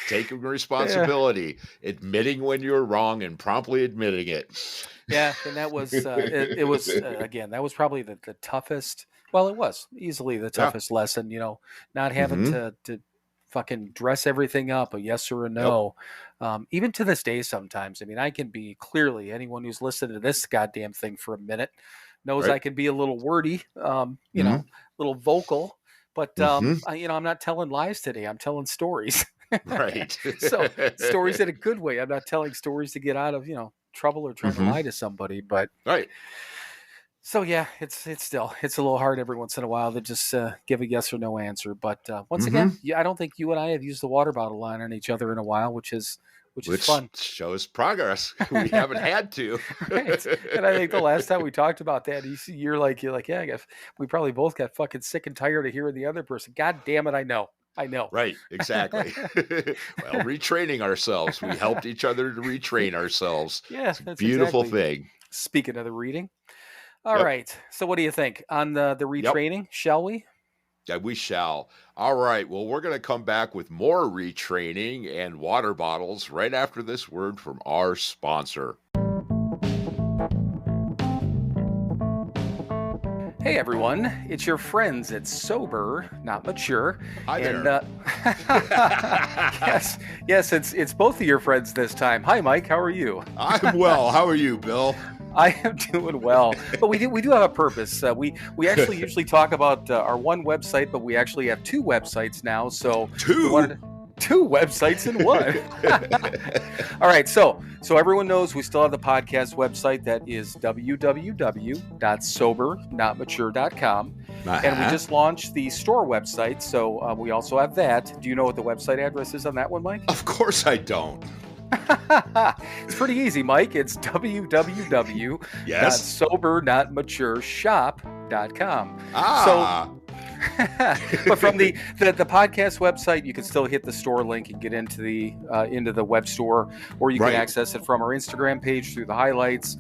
Taking responsibility, admitting when you're wrong, and promptly admitting it. Yeah, and that was it was again, that was probably the toughest. Well, it was easily the Yeah. toughest lesson. Not having Hmm. to fucking dress everything up, a yes or a Yep. no. Even to this day, sometimes. I mean, I can be clearly anyone who's listened to this goddamn thing for a minute knows Right. I can be a little wordy, Hmm. a little vocal. But Hmm. I'm not telling lies today. I'm telling stories. Right. So stories in a good way. I'm not telling stories to get out of trouble or trying to Hmm. lie to somebody. But Right. so yeah, it's a little hard every once in a while to just give a yes or no answer. But once Hmm. again, yeah, I don't think you and I have used the water bottle line on each other in a while, which is Which fun. shows progress. We haven't had to. Right. And I think the last time we talked about that, you're like, yeah, we probably both got fucking sick and tired of hearing the other person. God damn it, I know. Right, exactly. Well, retraining ourselves. We helped each other to retrain ourselves. Yeah, It's a that's beautiful exactly. thing. Speaking of the reading. All Yep. right. So what do you think on the Yep. retraining? Shall we? Yeah, we shall. All right. Well, we're going to come back with more retraining and water bottles right after this word from our sponsor. Hey everyone, it's your friends at Sober Not Mature. Hi And there. yes, it's both of your friends this time. Hi Mike, how are you? I'm well. How are you, Bill? I am doing well, but we do have a purpose. We actually usually talk about our one website, but we actually have two websites now. So we Two? wanted two websites in one. All right, so everyone knows we still have the podcast website that is www.SoberNotMature.com. And we just launched the store website, so we also have that. Do you know what the website address is on that one, Mike? Of course I don't. It's pretty easy, Mike. It's Yes. www.SoberNotMatureShop.com. Ah. But from the podcast website, you can still hit the store link and get into the web store, or you can Right. access it from our Instagram page through the highlights.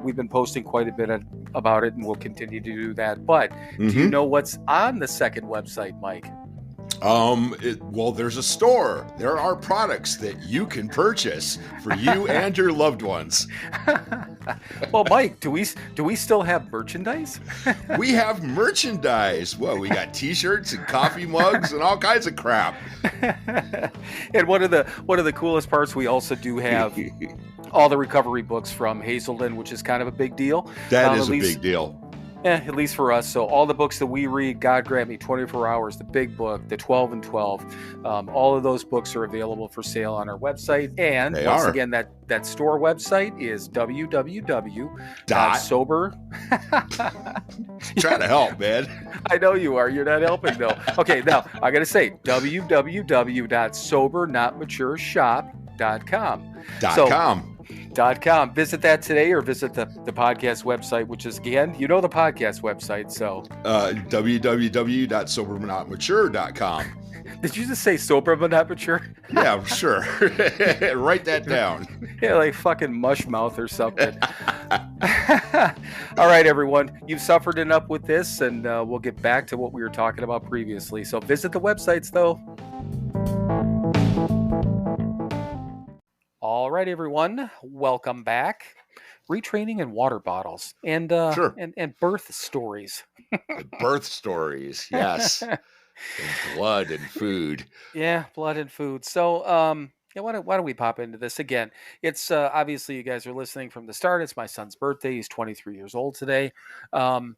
We've been posting quite a bit about it, and we'll continue to do that. But do you know what's on the second website, Mike? Well, there's a store. There are products that you can purchase for you and your loved ones. Well, Mike, do we still have merchandise? We have merchandise. Well, we got T-shirts and coffee mugs and all kinds of crap. And one of the coolest parts, we also do have all the recovery books from Hazelden, which is kind of a big deal. That is at a least, big deal. at least for us. So all the books that we read, God Grant Me, 24 Hours, the Big Book, the 12 and 12, all of those books are available for sale on our website. And They once are. again, that store website is www.sober. Try to help, man. I know you are. You're not helping though. Okay, now I gotta say www.SoberNotMatureShop.com. .com. .com. Visit that today, or visit the podcast website, which is again, the podcast website. So www.SoberNotMature.com. did you just say sober but not mature? Yeah, sure. Write that down. Yeah, like fucking mush mouth or something. All right, everyone, you've suffered enough with this, and we'll get back to what we were talking about previously. So visit the websites, though. All right, everyone, welcome back. Retraining and water bottles, and Sure. and birth stories. Birth stories, yes. And blood and food. Yeah, blood and food. So, yeah, why don't we pop into this again? It's obviously you guys are listening from the start. It's my son's birthday. He's 23 years old today, and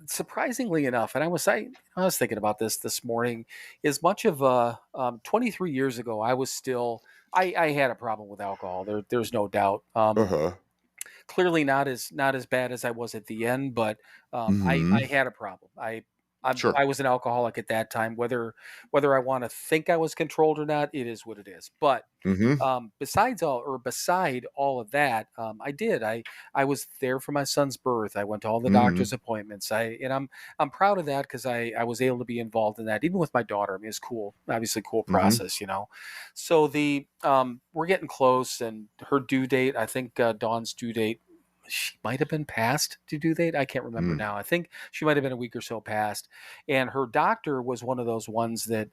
surprisingly enough, and I was thinking about this morning. As much of 23 years ago, I was still I had a problem with alcohol. There's no doubt. Uh-huh. Clearly not as bad as I was at the end, but I had a problem. Sure. I was an alcoholic at that time. Whether I want to think I was controlled or not, it is what it is. But beside all of that, I was there for my son's birth. I went to all the doctor's appointments. I'm proud of that because I was able to be involved in that, even with my daughter. I mean, it's cool, obviously cool process, So we're getting close, and her due date, I think Dawn's due date, she might have been past due date. I can't remember now. I think she might have been a week or so past. And her doctor was one of those ones that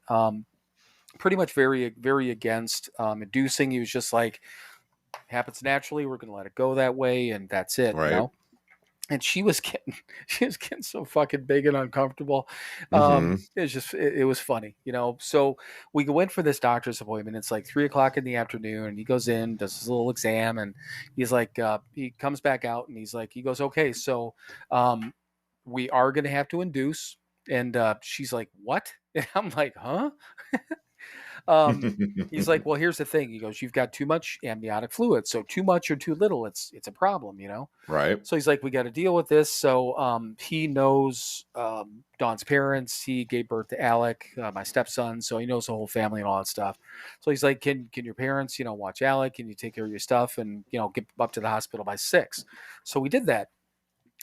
pretty much very, very against inducing. He was just like, happens naturally. We're going to let it go that way, and that's it, you Right. know. And she was getting, she was getting so fucking big and uncomfortable. Mm-hmm. It was funny, you know. So we go in for this doctor's appointment. It's like 3 o'clock in the afternoon, and he goes in, does his little exam, and he's like, he comes back out, and he's like, he goes, okay, so we are going to have to induce. And she's like, what? And I'm like, huh? Um, he's like, well, here's the thing. He goes, you've got too much amniotic fluid. So too much or too little, it's a problem, you know? Right. So he's like, we got to deal with this. So he knows Dawn's parents. He gave birth to Alec, my stepson. So he knows the whole family and all that stuff. So he's like, can your parents, you know, watch Alec? Can you take care of your stuff and, you know, get up to the hospital by 6? So we did that.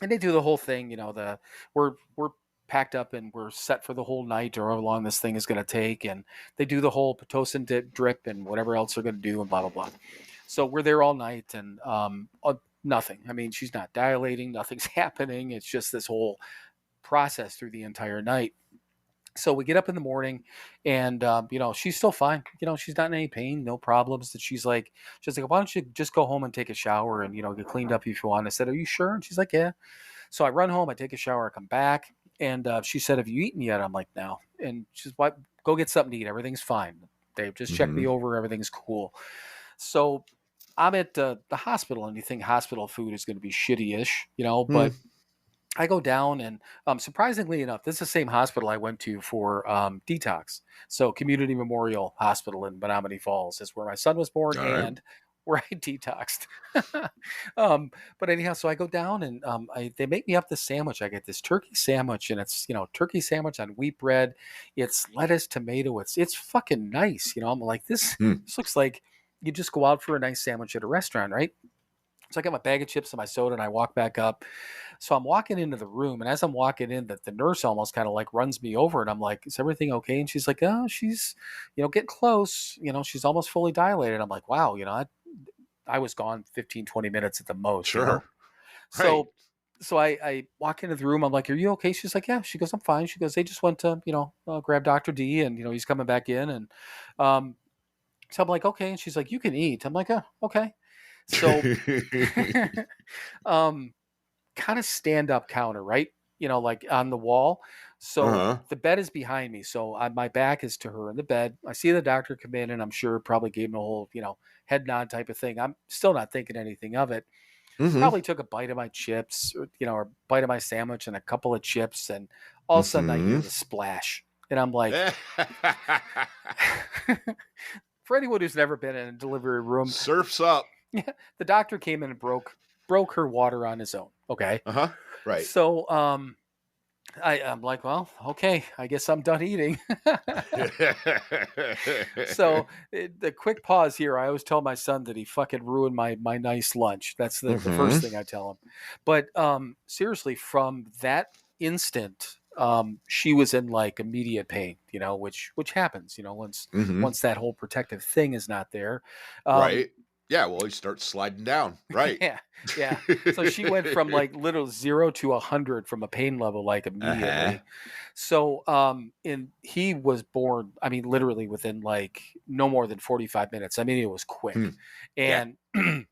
And they do the whole thing, you know, we're packed up and we're set for the whole night or how long this thing is going to take. And they do the whole Pitocin drip and whatever else they're going to do and blah, blah, blah. So we're there all night and nothing. I mean, she's not dilating, nothing's happening. It's just this whole process through the entire night. So we get up in the morning and, you know, she's still fine. You know, she's not in any pain, no problems. That she's like, why don't you just go home and take a shower and, you know, get cleaned up if you want. I said, are you sure? And she's like, yeah. So I run home, I take a shower, I come back. And she said, have you eaten yet? I'm like, no. And she's, what? Go get something to eat. Everything's fine. They just checked Mm-hmm. me over. Everything's cool. So I'm at the hospital, and you think hospital food is going to be shitty-ish, you know, but I go down and surprisingly enough, this is the same hospital I went to for detox. So Community Memorial Hospital in Menominee Falls is where my son was born All right. and where I detoxed. But anyhow, so I go down and they make me up this sandwich. I get this turkey sandwich and it's, you know, turkey sandwich on wheat bread. It's lettuce, tomato. It's fucking nice. You know, I'm like, Mm. this looks like you just go out for a nice sandwich at a restaurant, right? So I got my bag of chips and my soda and I walk back up. So I'm walking into the room, and as I'm walking in, the nurse almost kind of like runs me over, and I'm like, "Is everything okay?" And she's like, "Oh, she's, you know, getting close. You know, she's almost fully dilated." I'm like, "Wow, you know, I was gone 15, 20 minutes at the most, you know." Sure. Right. So I walk into the room. I'm like, "Are you okay?" She's like, "Yeah." She goes, "I'm fine." She goes, "They just went to, you know, grab Dr. D, and you know, he's coming back in." And um, so I'm like, "Okay." And she's like, "You can eat." I'm like, "Oh, okay." So um kind of stand up counter, right? You know, like on the wall. So Uh-huh. the bed is behind me. So my back is to her in the bed. I see the doctor come in and I'm sure probably gave him a whole, you know, head nod type of thing. I'm still not thinking anything of it. Mm-hmm. Probably took a bite of my chips, or, you know, or a bite of my sandwich and a couple of chips. And all of a sudden I hear Mm-hmm. the splash. And I'm like, for anyone who's never been in a delivery room, Surf's up. yeah, the doctor came in and broke her water on his own. Okay. Uh-huh. Right. So I'm like, well, okay, I guess I'm done eating. So the quick pause here. I always tell my son that he fucking ruined my nice lunch. That's the Mm-hmm. first thing I tell him. But seriously, from that instant, she was in like immediate pain. You know, which happens. You know, Mm-hmm. once that whole protective thing is not there. Um, Right. Yeah, well, he starts sliding down. Right. yeah, yeah. So she went from like little 0 to 100 from a pain level like Uh-huh. immediately. So and he was born, I mean, literally within like no more than 45 minutes. I mean, it was Hmm. quick. Yeah. And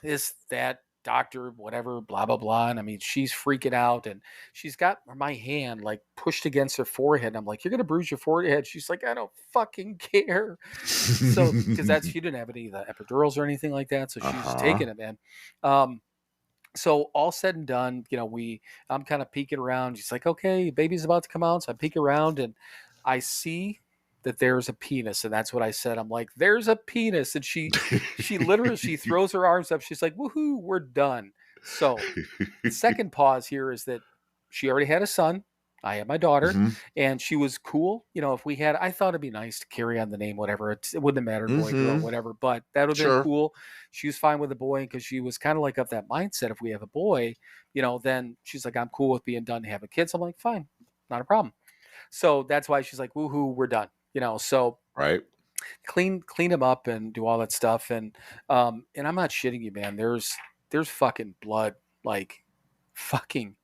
is that doctor, whatever, blah, blah, blah. And I mean, she's freaking out and she's got my hand like pushed against her forehead. I'm like, you're going to bruise your forehead. She's like, I don't fucking care. So, because that's, she didn't have any of the epidurals or anything like that. So she's Uh-huh. taking it, man. Um, so all said and done, you know, I'm kind of peeking around. She's like, okay, baby's about to come out. So I peek around and I see that there's a penis. And that's what I said. I'm like, there's a penis. And she literally, she throws her arms up. She's like, woohoo, we're done. So the second pause here is that she already had a son. I had my daughter, Mm-hmm. and she was cool. You know, if we had, I thought it'd be nice to carry on the name, whatever. It wouldn't have mattered, boy, girl, Mm-hmm. whatever. But that would have been Sure. cool. She was fine with a boy because she was kind of like of that mindset. If we have a boy, you know, then she's like, I'm cool with being done having kids. I'm like, fine, not a problem. So that's why she's like, woohoo, we're done. You know, so Right. clean him up and do all that stuff. And I'm not shitting you, man. There's fucking blood like fucking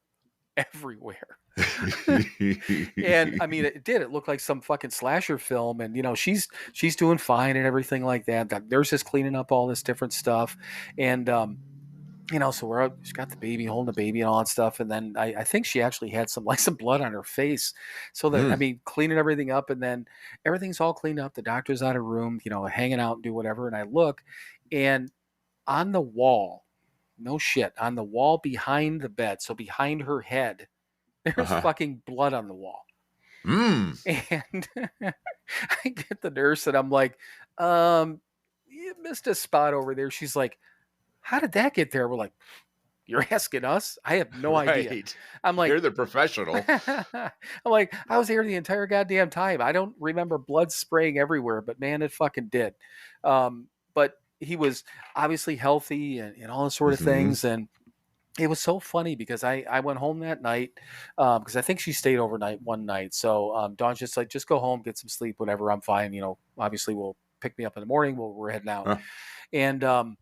everywhere. And I mean, it did. It looked like some fucking slasher film, and she's doing fine and everything like that. The nurse is cleaning up all this different stuff, and so we're out. She's got the baby, holding the baby, and all that stuff. And then I think she actually had some blood on her face. So that I Mm. mean, cleaning everything up, and then everything's all cleaned up. The doctor's out of room, hanging out and do whatever. And I look, and on the wall, no shit, on the wall behind the bed, so behind her head, there's Uh-huh. fucking blood on the wall. Mm. And I get the nurse, and I'm like, you missed a spot over there. She's like, how did that get there? We're like, you're asking us? I have no idea. Right. I'm like, You're the professional. I'm like, I was here the entire goddamn time. I don't remember blood spraying everywhere, but man, it fucking did. But he was obviously healthy and all those sort of Mhm. things. And it was so funny because I went home that night because I think she stayed overnight one night. So Dawn's just like, just go home, get some sleep, whatever. I'm fine. Obviously we'll pick me up in the morning. We're heading out. Huh. And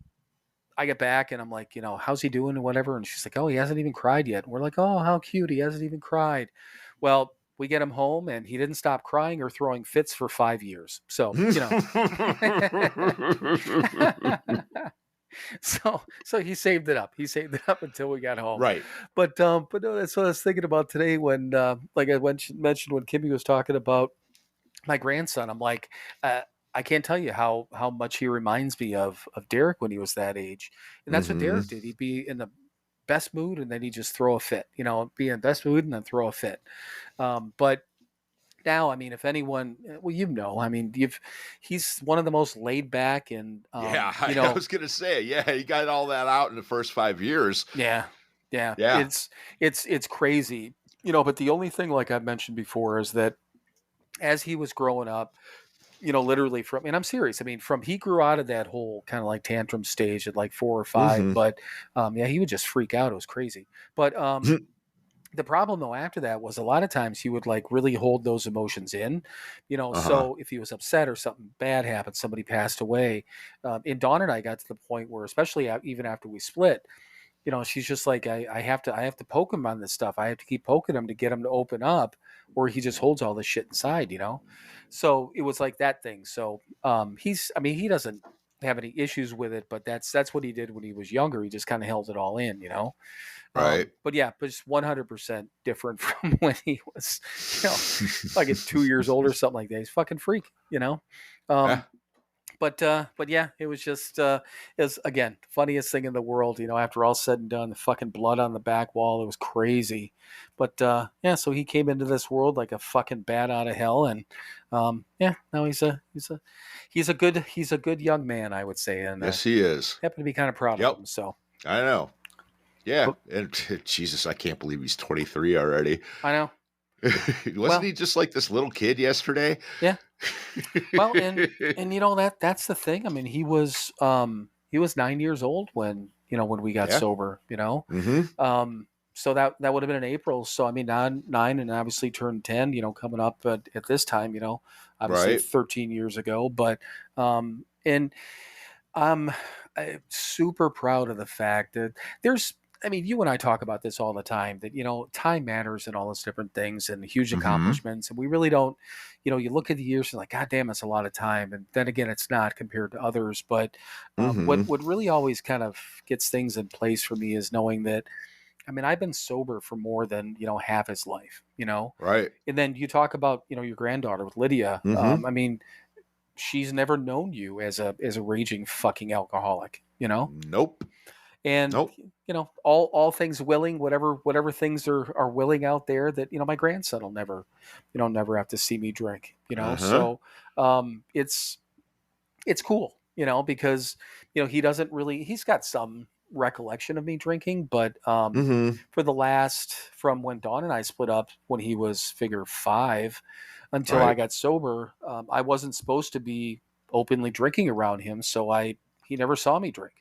I get back and I'm like, how's he doing and whatever. And she's like, oh, he hasn't even cried yet. And we're like, oh, how cute. He hasn't even cried. Well, we get him home and he didn't stop crying or throwing fits for 5 years. So, so he saved it up. He saved it up until we got home. Right. But no, that's what I was thinking about today when, like I mentioned when Kimmy was talking about my grandson. I'm like, I can't tell you how much he reminds me of Derek when he was that age. And that's what Mhm. Derek did. He'd be in the best mood and then he'd just throw a fit. Be in the best mood and then throw a fit. But now, I mean, if anyone, well, I mean, he's one of the most laid back and, Yeah, I was gonna say, yeah, he got all that out in the first 5 years. yeah, Yeah. it's crazy, but the only thing, like I've mentioned before, is that as he was growing up, literally from, and I'm serious. I mean, from he grew out of that whole kind of like tantrum stage at like 4 or 5, Mhm. but yeah, he would just freak out. It was crazy. But the problem though after that was a lot of times he would like really hold those emotions in, Uh-huh. so if he was upset or something bad happened, somebody passed away, and Dawn and I got to the point where, especially even after we split, she's just like, I have to poke him on this stuff. I have to keep poking him to get him to open up, or he just holds all this shit inside. So it was like that thing. So I mean, he doesn't have any issues with it, but that's what he did when he was younger. He just kind of held it all in. Right. But yeah, but just 100% different from when he was, like at 2 years old or something like that. He's a fucking freak. Yeah. But yeah, it was just is again funniest thing in the world. After all said and done, the fucking blood on the back wall, it was crazy. But yeah, so he came into this world like a fucking bat out of hell, and yeah, now he's a good young man, I would say, and Yes, he is. happen to be kind of proud of Yep. him. So I know. Yeah. but, And Jesus, I can't believe he's 23 already. I know. Wasn't Well, he just like this little kid yesterday? yeah. Well, and that's the thing. I mean, he was 9 years old when we got Yeah. sober. Mm-hmm. So that would have been in April. So I mean, nine, and obviously turned 10. Coming up at this time. Obviously Right. 13 years ago. But and I'm super proud of the fact that there's. I mean, you and I talk about this all the time, that, time matters and all those different things and huge Mm-hmm. accomplishments. And we really don't, you look at the years and like, God damn, it's a lot of time. And then again, it's not compared to others. But Mm-hmm. what really always kind of gets things in place for me is knowing that, I mean, I've been sober for more than, half his life. Right. And then you talk about, your granddaughter with Lydia. Mm-hmm. I mean, she's never known you as a raging fucking alcoholic. Nope. And Nope. all things willing, whatever things are willing out there, that my grandson will never have to see me drink. Uh-huh. So it's cool, because he doesn't really, he's got some recollection of me drinking, but Mm-hmm. from when Dawn and I split up when he was figure 5 until I Right. got sober, I wasn't supposed to be openly drinking around him, so he never saw me drink.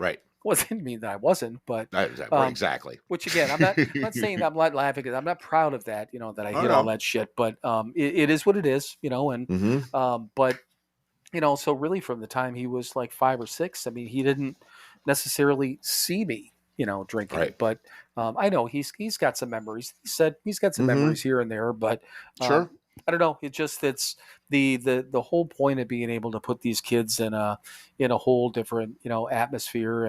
Right. Wasn't mean that I wasn't, but Right. Exactly. which again, I'm not saying that I'm not laughing, because I'm not proud of that, that I I hit all know. that shit, but it is what it is, and Mm-hmm. but so really from the time he was like 5 or 6, I mean, he didn't necessarily see me, drinking, Right. but I know he's got some memories. He said he's got some Mm-hmm. memories here and there, but Sure. I don't know. It's the whole point of being able to put these kids in a whole different atmosphere,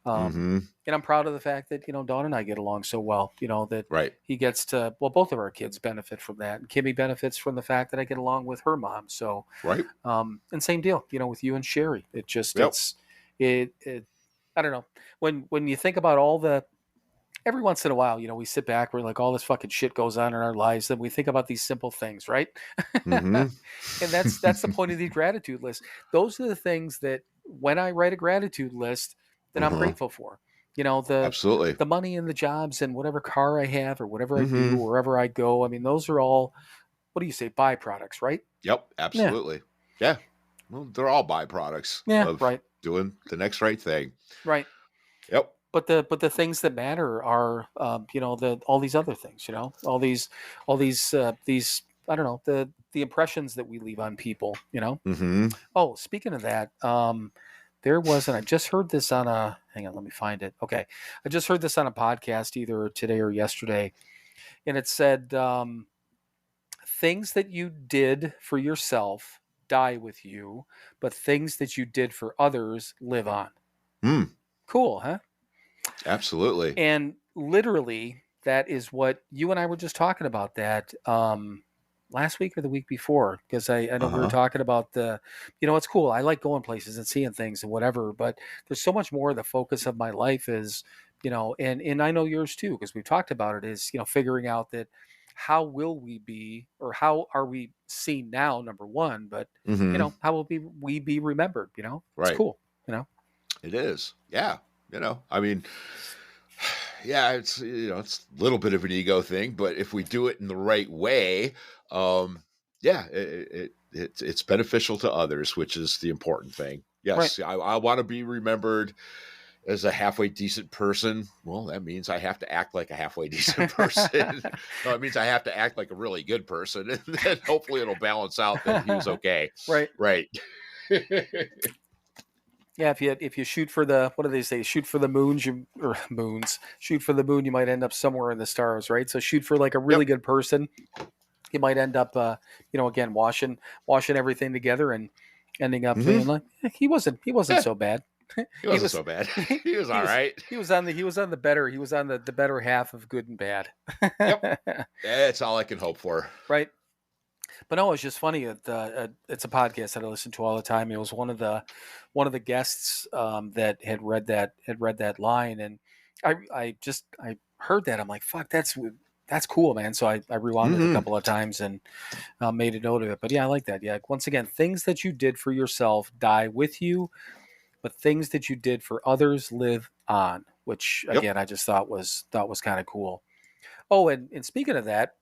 Mm-hmm. and I'm proud of the fact that Dawn and I get along so well. That Right. he gets to, well, both of our kids benefit from that, and Kimmy benefits from the fact that I get along with her mom. So Right. and same deal, with you and Sherry. Yep. It I don't know, when you think about all the, every once in a while, we sit back, we're like, all this fucking shit goes on in our lives, and we think about these simple things, right? Mm-hmm. And that's the point of the gratitude list. Those are the things that when I write a gratitude list, that I'm Uh-huh. grateful for. The Absolutely. the money and the jobs and whatever car I have or whatever I do, Mm-hmm. wherever I go. I mean, those are all, what do you say, byproducts, right? Yep. Yeah. Absolutely. Yeah. Well, they're all byproducts Yeah, of right. doing the next right thing. Right. Yep. But the things that matter are the all these other things, all these I don't know, the impressions that we leave on people. Mm-hmm. Oh, speaking of that, there was, and I just heard this on a, hang on, let me find it. Okay. I just heard this on a podcast either today or yesterday, and it said, things that you did for yourself die with you, but things that you did for others live on. Mm. Cool, huh? Absolutely. And literally, that is what you and I were just talking about that last week or the week before, because I know we were Uh-huh. talking about it's cool. I like going places and seeing things and whatever, but there's so much more. The focus of my life is, and I know yours too, because we've talked about it, is, figuring out that how will we be, or how are we seen now, number one, but, Mm-hmm. how will we be remembered? It's Right. cool, It is. Yeah. I mean, yeah, it's it's a little bit of an ego thing, but if we do it in the right way, yeah, it's beneficial to others, which is the important thing. right. Yes, I want to be remembered as a halfway decent person. Well, that means I have to act like a halfway decent person. No, it means I have to act like a really good person, and then hopefully it'll balance out that he was okay. Right. Right. Yeah, if you shoot for the, what do they say? Shoot for the moons, or moons. Shoot for the moon, you might end up somewhere in the stars, right? So shoot for like a really Yep. good person, you might end up, again, washing everything together and ending up Mm-hmm. being like, he wasn't Yeah, so bad. he he wasn't was so bad. he, He was he all was right. he was on the better half of good and bad. Yep. That's all I can hope for. Right. But no, it's just funny. It's a podcast that I listen to all the time. It was one of the guests that had read that line, and I heard that. I'm like, fuck, that's cool, man. So I rewound it a Mm-hmm. couple of times and made a note of it. But yeah, I like that. Yeah, once again, things that you did for yourself die with you, but things that you did for others live on. Which Yep. again, I just thought was kind of cool. Oh, and speaking of that,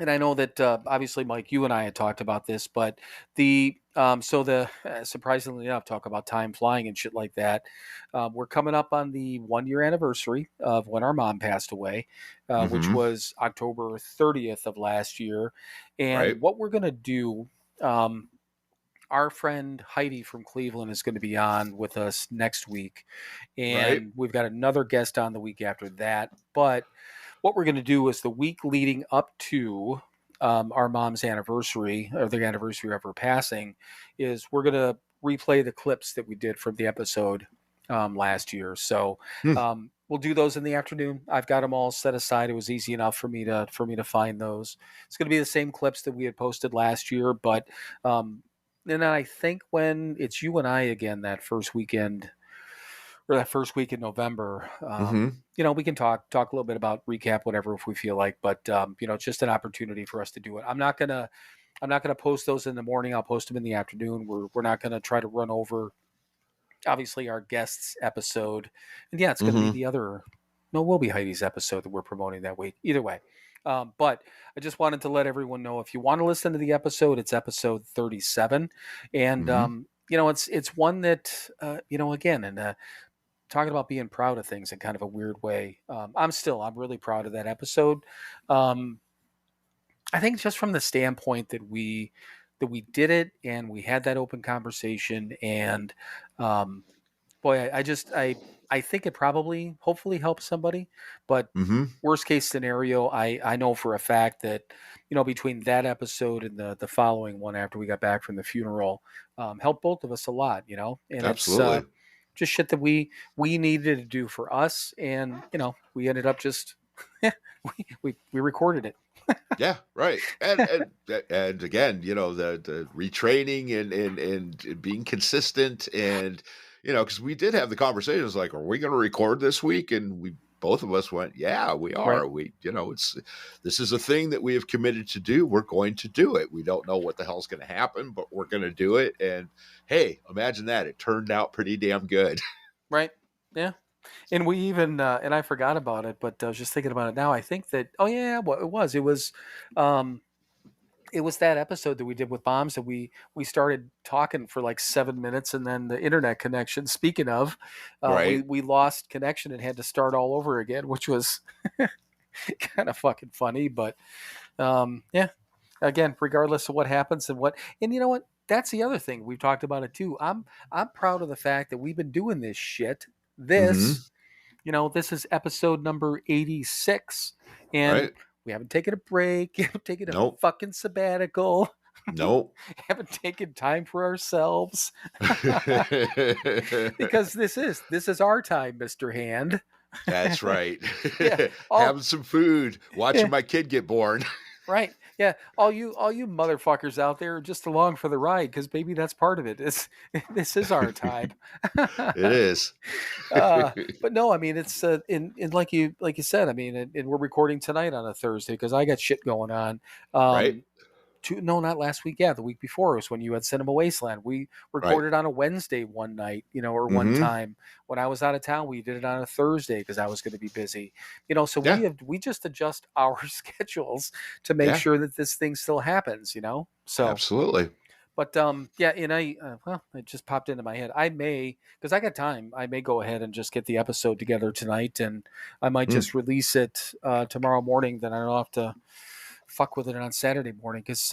and I know that obviously, Mike, you and I had talked about this, but surprisingly enough, talk about time flying and shit like that. We're coming up on the 1 year anniversary of when our mom passed away, which Mm-hmm. was October 30th of last year. Right. And what we're gonna do, our friend Heidi from Cleveland is going to be on with us next week, Right. and we've got another guest on the week after that. But what we're going to do is the week leading up to our mom's anniversary, or the anniversary of her passing, is we're going to replay the clips that we did from the episode last year. So Hmm. we'll do those in the afternoon. I've got them all set aside. It was easy enough for me to find those. It's going to be the same clips that we had posted last year, but and then I think when it's you and I again that first weekend, or that first week in November, Mm-hmm. we can talk a little bit about, recap, whatever, if we feel like. But it's just an opportunity for us to do it. I'm not gonna post those in the morning. I'll post them in the afternoon. We're not gonna try to run over, obviously, our guests episode. And yeah, it's gonna be Mm-hmm. the other. No, it will be Heidi's episode that we're promoting that week. Either way. But I just wanted to let everyone know, if you want to listen to the episode, it's episode 37, and Mm-hmm. it's one that again, and talking about being proud of things in kind of a weird way. I'm really proud of that episode. Um, I think just from the standpoint that we did it, and we had that open conversation, and boy, I I think it probably, hopefully, helps somebody. But Mm-hmm. worst case scenario, I know for a fact that between that episode and the following one after we got back from the funeral, helped both of us a lot. And it's Absolutely. just shit that we needed to do for us, and we ended up just we recorded it. Yeah, right. And again, the retraining and being consistent, and because we did have the conversations like, are we going to record this week? And we both of us went, yeah, we Right. are. This is a thing that we have committed to do. We're going to do it. We don't know what the hell's going to happen, but we're going to do it. And hey, imagine that. It turned out pretty damn good. Right. Yeah. And we even and I forgot about it, but I was just thinking about it now. I think that well, um, it was that episode that we did with bombs that we started talking for like 7 minutes, and then the internet connection. Speaking of, we Right. we lost connection and had to start all over again, which was kind of fucking funny. But yeah, again, regardless of what happens and you know what, that's the other thing we've talked about it too. I'm proud of the fact that we've been doing this shit. Mm-hmm. This is episode number 86, and Right. we haven't taken a break, haven't taken a Nope. fucking sabbatical, Nope. haven't taken time for ourselves because this is our time, Mr. Hand. That's right. Yeah. Having some food, watching Yeah. my kid get born. Right. Yeah. All you motherfuckers out there are just along for the ride because maybe that's part of it. This is our time. It is. But no, I mean it's in like you said. I mean, and we're recording tonight on a Thursday because I got shit going on. Right. No, not last week. Yeah, the week before was when you had Cinema Wasteland. We Right. recorded on a Wednesday one night, or one Mm-hmm. time when I was out of town. We did it on a Thursday because I was going to be busy, So Yeah. we just adjust our schedules to make Yeah. sure that this thing still happens, So, Absolutely. but yeah, and it just popped into my head. I may, because I got time, I may go ahead and just get the episode together tonight, and I might Mm. just release it tomorrow morning. Then I don't have to fuck with it on Saturday morning because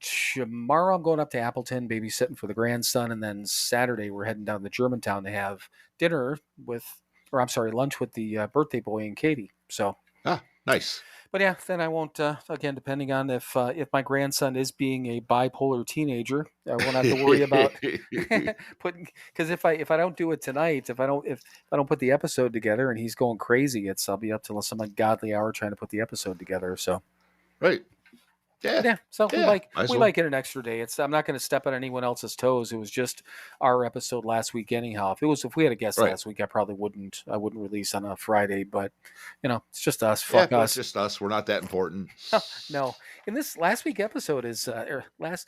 tomorrow I'm going up to Appleton babysitting for the grandson, and then Saturday we're heading down to Germantown to have dinner lunch with the birthday boy and Katie. So, Ah, nice. but yeah, then I won't. Again, depending on if my grandson is being a bipolar teenager, I won't have to worry about putting. Because if I don't do it tonight, if I don't put the episode together and he's going crazy, I'll be up till some ungodly hour trying to put the episode together. So. Right. But Yeah. yeah, so Yeah. Might as we well. like it an extra day. I'm not going to step on anyone else's toes. It was just our episode last week anyhow. If we had a guest Right. last week, I wouldn't release on a Friday, but it's just us. Yeah, Fuck well, us. it's just us. We're not that important. No. And this last week's episode is is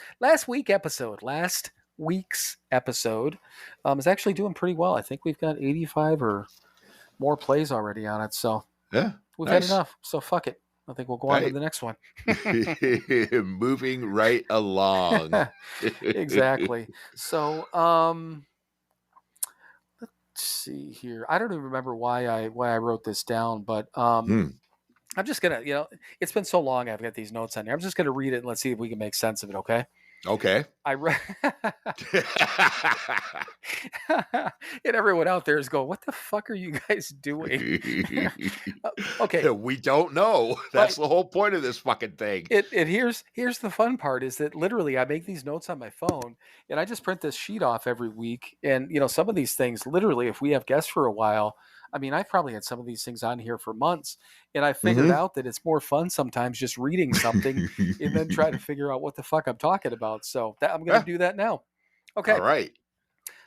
actually doing pretty well. I think we've got 85 or more plays already on it. So Yeah. we've Nice. had enough. So fuck it. I think we'll go on to Right. the next one. Moving right along. Exactly. So, let's see here. I don't even remember why I wrote this down, but Hmm. I'm just gonna, it's been so long. I've got these notes on here. I'm just gonna read it and let's see if we can make sense of it. Okay. Okay. I read, and everyone out there is going, "What the fuck are you guys doing?" Okay. We don't know. That's the whole point of this fucking thing. Here's the fun part is that literally I make these notes on my phone and I just print this sheet off every week. And some of these things, literally, if we have guests for a while, I mean, I've probably had some of these things on here for months, and I figured out that it's more fun sometimes just reading something and then try to figure out what the fuck I'm talking about. So I'm going to do that now. Okay. All right.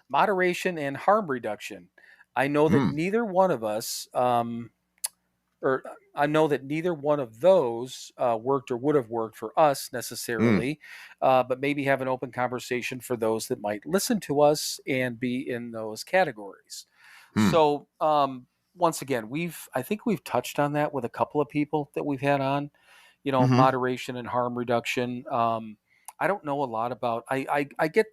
Moderation and harm reduction. I know that neither one of us, or I know that neither one of those worked or would have worked for us necessarily, but maybe have an open conversation for those that might listen to us and be in those categories. So once again, I think we've touched on that with a couple of people that we've had on, moderation and harm reduction. I don't know a lot about, I get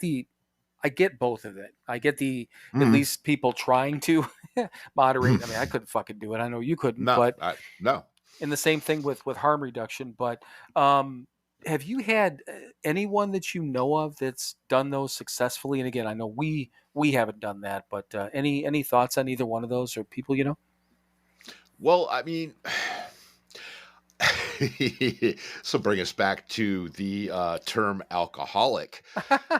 both of it. I get at least people trying to moderate. I mean, I couldn't fucking do it. I know you couldn't, but no. And the same thing with harm reduction. But have you had anyone that you know of that's done those successfully? And again, I know we haven't done that, but any thoughts on either one of those or people you know? Well, I mean, so bring us back to the term alcoholic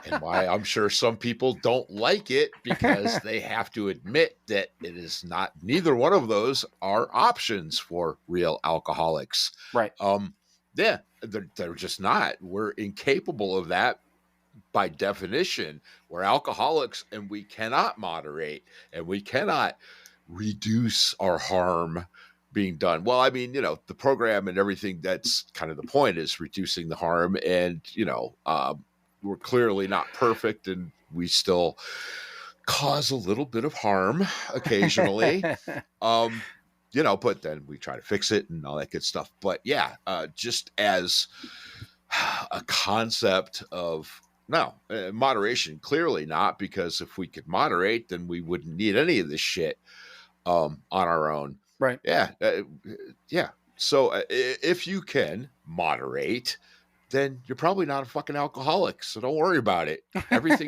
and why I'm sure some people don't like it because they have to admit that it is not, neither one of those are options for real alcoholics. Right. Yeah, they're just not. We're incapable of that by definition. We're alcoholics and we cannot moderate and we cannot reduce our harm being done. Well, I mean, the program and everything, that's kind of the point, is reducing the harm. And, we're clearly not perfect and we still cause a little bit of harm occasionally. But then we try to fix it and all that good stuff. But yeah, just as a concept of moderation, clearly not, because if we could moderate, then we wouldn't need any of this shit on our own. Right. Yeah. Yeah. So if you can moderate, then you're probably not a fucking alcoholic. So don't worry about it. Everything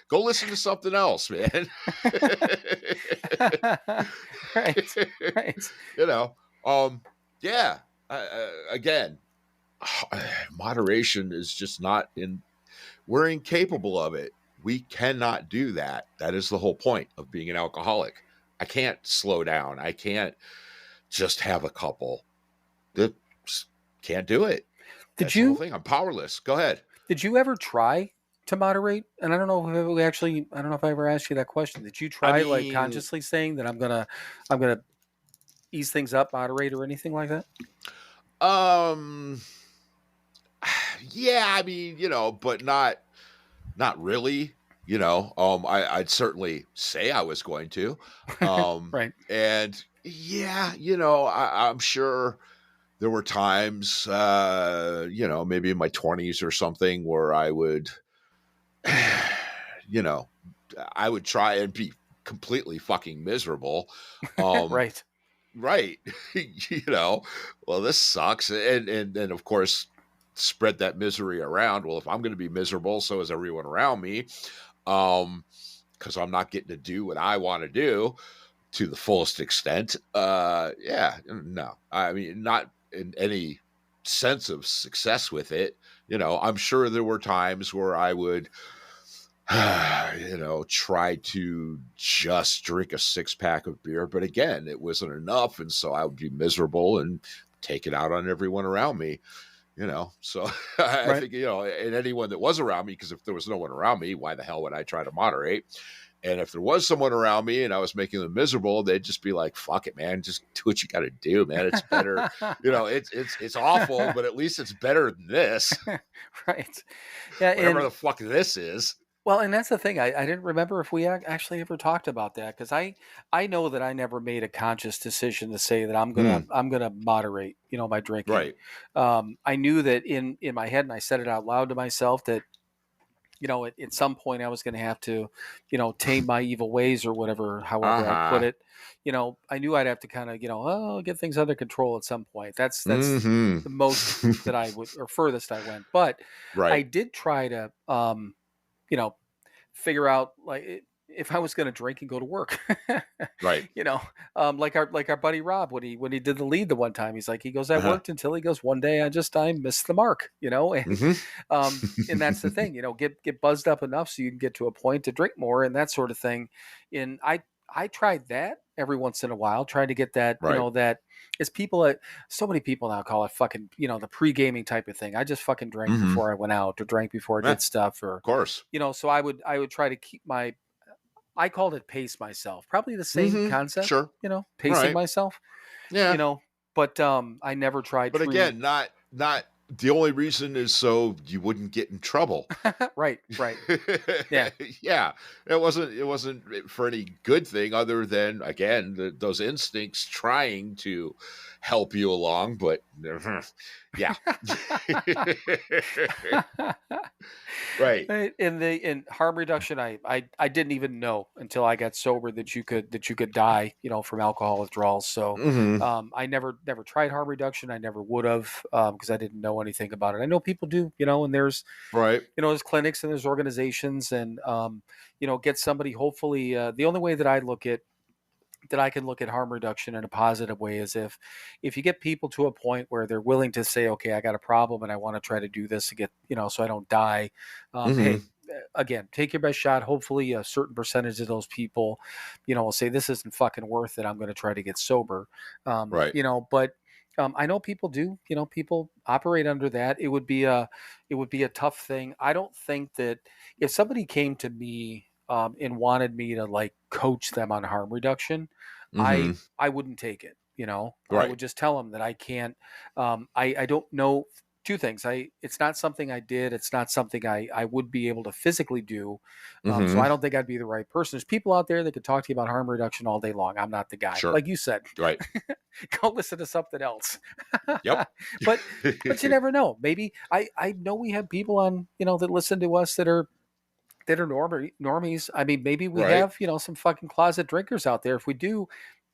go listen to something else, man. Right. Right. Yeah. Again, moderation is just not we're incapable of it. We cannot do that. That is the whole point of being an alcoholic. I can't slow down. I can't just have a couple. Just can't do it. That's the whole thing. I'm powerless. Go ahead. Did you ever try to moderate? And I don't know if I ever asked you that question. Did you try like consciously saying that I'm gonna ease things up, moderate, or anything like that? Yeah, I mean, but not really. I'd certainly say I was going to. Right. And yeah, I'm sure there were times, maybe in my 20s or something, where I would, I would try and be completely fucking miserable. Right. Right. Well, this sucks. And of course, spread that misery around. Well, if I'm going to be miserable, so is everyone around me. Because I'm not getting to do what I want to do to the fullest extent. Yeah, no, I mean, not in any sense of success with it. I'm sure there were times where I would, try to just drink a 6-pack of beer, but again, it wasn't enough. And so I would be miserable and take it out on everyone around me. So I think, and anyone that was around me, because if there was no one around me, why the hell would I try to moderate? And if there was someone around me and I was making them miserable, they'd just be like, fuck it, man, just do what you got to do, man. It's better. It's awful, but at least it's better than this. Right. Yeah. Whatever the fuck this is. Well, and that's the thing. I didn't remember if we actually ever talked about that, because I know that I never made a conscious decision to say that I'm gonna moderate, my drinking. Right. I knew that in my head, and I said it out loud to myself, that at some point I was going to have to, tame my evil ways, or whatever, however I put it. I knew I'd have to kind of, get things under control at some point. That's the most that I would, or furthest I went. But I did try to, figure out like if I was going to drink and go to work. Right. Like our buddy Rob, when he did the lead the one time, he goes, I worked until, he goes, one day I missed the mark, and and that's the thing, get buzzed up enough so you can get to a point to drink more and that sort of thing. And I tried that every once in a while, trying to get that, that is so many people now call it fucking, the pre-gaming type of thing. I just fucking drank before I went out, or drank before I did stuff, or, of course, so I would try to keep I called it pace myself, probably the same concept, sure. Pacing myself, yeah, but I never tried. But again, not the only reason is so you wouldn't get in trouble. Right. Yeah. Yeah. It wasn't for any good thing other than, again, those instincts trying to help you along. But yeah. Right. Right. In harm reduction, I didn't even know until I got sober that you could die, from alcohol withdrawals. So Mm-hmm. I never tried harm reduction. I never would have, because I didn't know anything about it. I know people do, and Right. there's clinics and there's organizations, and get somebody. Hopefully, the only way that I can look at harm reduction in a positive way is if you get people to a point where they're willing to say, okay, I got a problem and I want to try to do this to get, so I don't die. Mm-hmm. Hey, again, take your best shot. Hopefully a certain percentage of those people, will say this isn't fucking worth it. I'm going to try to get sober. Right. But I know people do, people operate under that. It would be a tough thing. I don't think that if somebody came to me and wanted me to like coach them on harm reduction, Mm-hmm. I wouldn't take it. I Right. would just tell them that I can't. I don't know. Two things. It's not something I did. It's not something I would be able to physically do. So Mm-hmm. I don't think I'd be the right person. There's people out there that could talk to you about harm reduction all day long. I'm not the guy. Sure. Like you said, Right. go listen to something else. Yep. but you never know. Maybe I know we have people on that listen to us that are normies. I mean, maybe we Right. have, some fucking closet drinkers out there. If we do,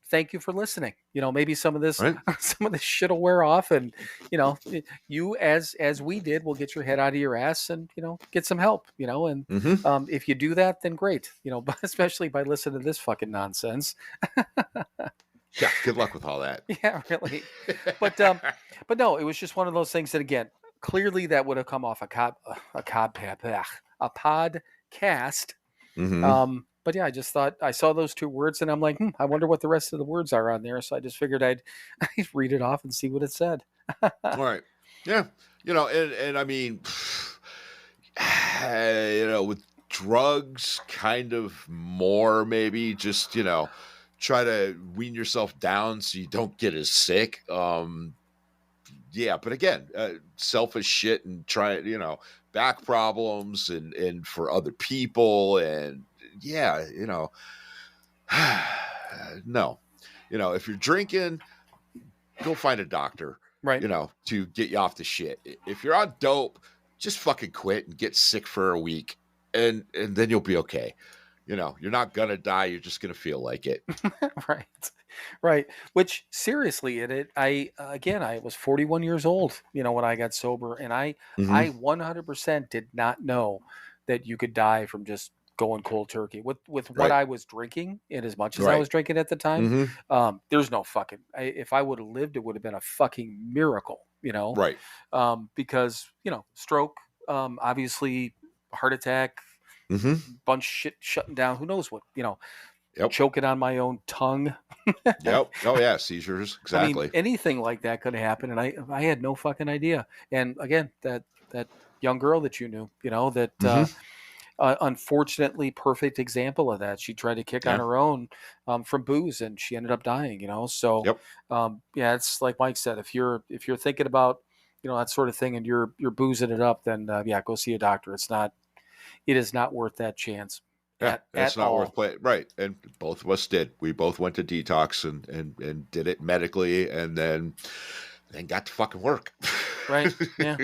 thank you for listening. Maybe some of this, Right. some of this shit will wear off, and you as we did, will get your head out of your ass and get some help. And Mm-hmm. if you do that, then great. But especially by listening to this fucking nonsense. Yeah. Good luck with all that. Yeah, really. But no, it was just one of those things that again, clearly that would have come off a podcast. Mm-hmm. But yeah, I just thought I saw those two words and I'm like, I wonder what the rest of the words are on there. So I just figured I'd read it off and see what it said. All right. Yeah. And I mean, with drugs, kind of more maybe just, try to wean yourself down so you don't get as sick. Yeah, but again, selfish shit and back problems and for other people. And yeah, no, if you're drinking, go find a doctor, Right. to get you off the shit. If you're on dope, just fucking quit and get sick for a week and then you'll be okay. You're not going to die. You're just going to feel like it. Right. Which seriously, I was 41 years old, when I got sober, and I 100% did not know that you could die from just going cold turkey with what Right. I was drinking, and as much as I Right. was drinking at the time. There's no fucking, if I would have lived, it would have been a fucking miracle, Right. because, stroke, obviously heart attack, bunch of shit shutting down, who knows what, Yep. choking on my own tongue. Yep. Oh yeah, seizures. Exactly. I mean, anything like that could happen, and I had no fucking idea. And again, that young girl that you knew, that unfortunately, perfect example of that. She tried to kick on her own from booze, and she ended up dying. So Yep. yeah, it's like Mike said. If you're thinking about that sort of thing, and you're boozing it up, then yeah, go see a doctor. It is not worth that chance. Yeah, it's not all. worth playing. Right. And both of us did. We both went to detox and did it medically and then got to fucking work. Right. Yeah.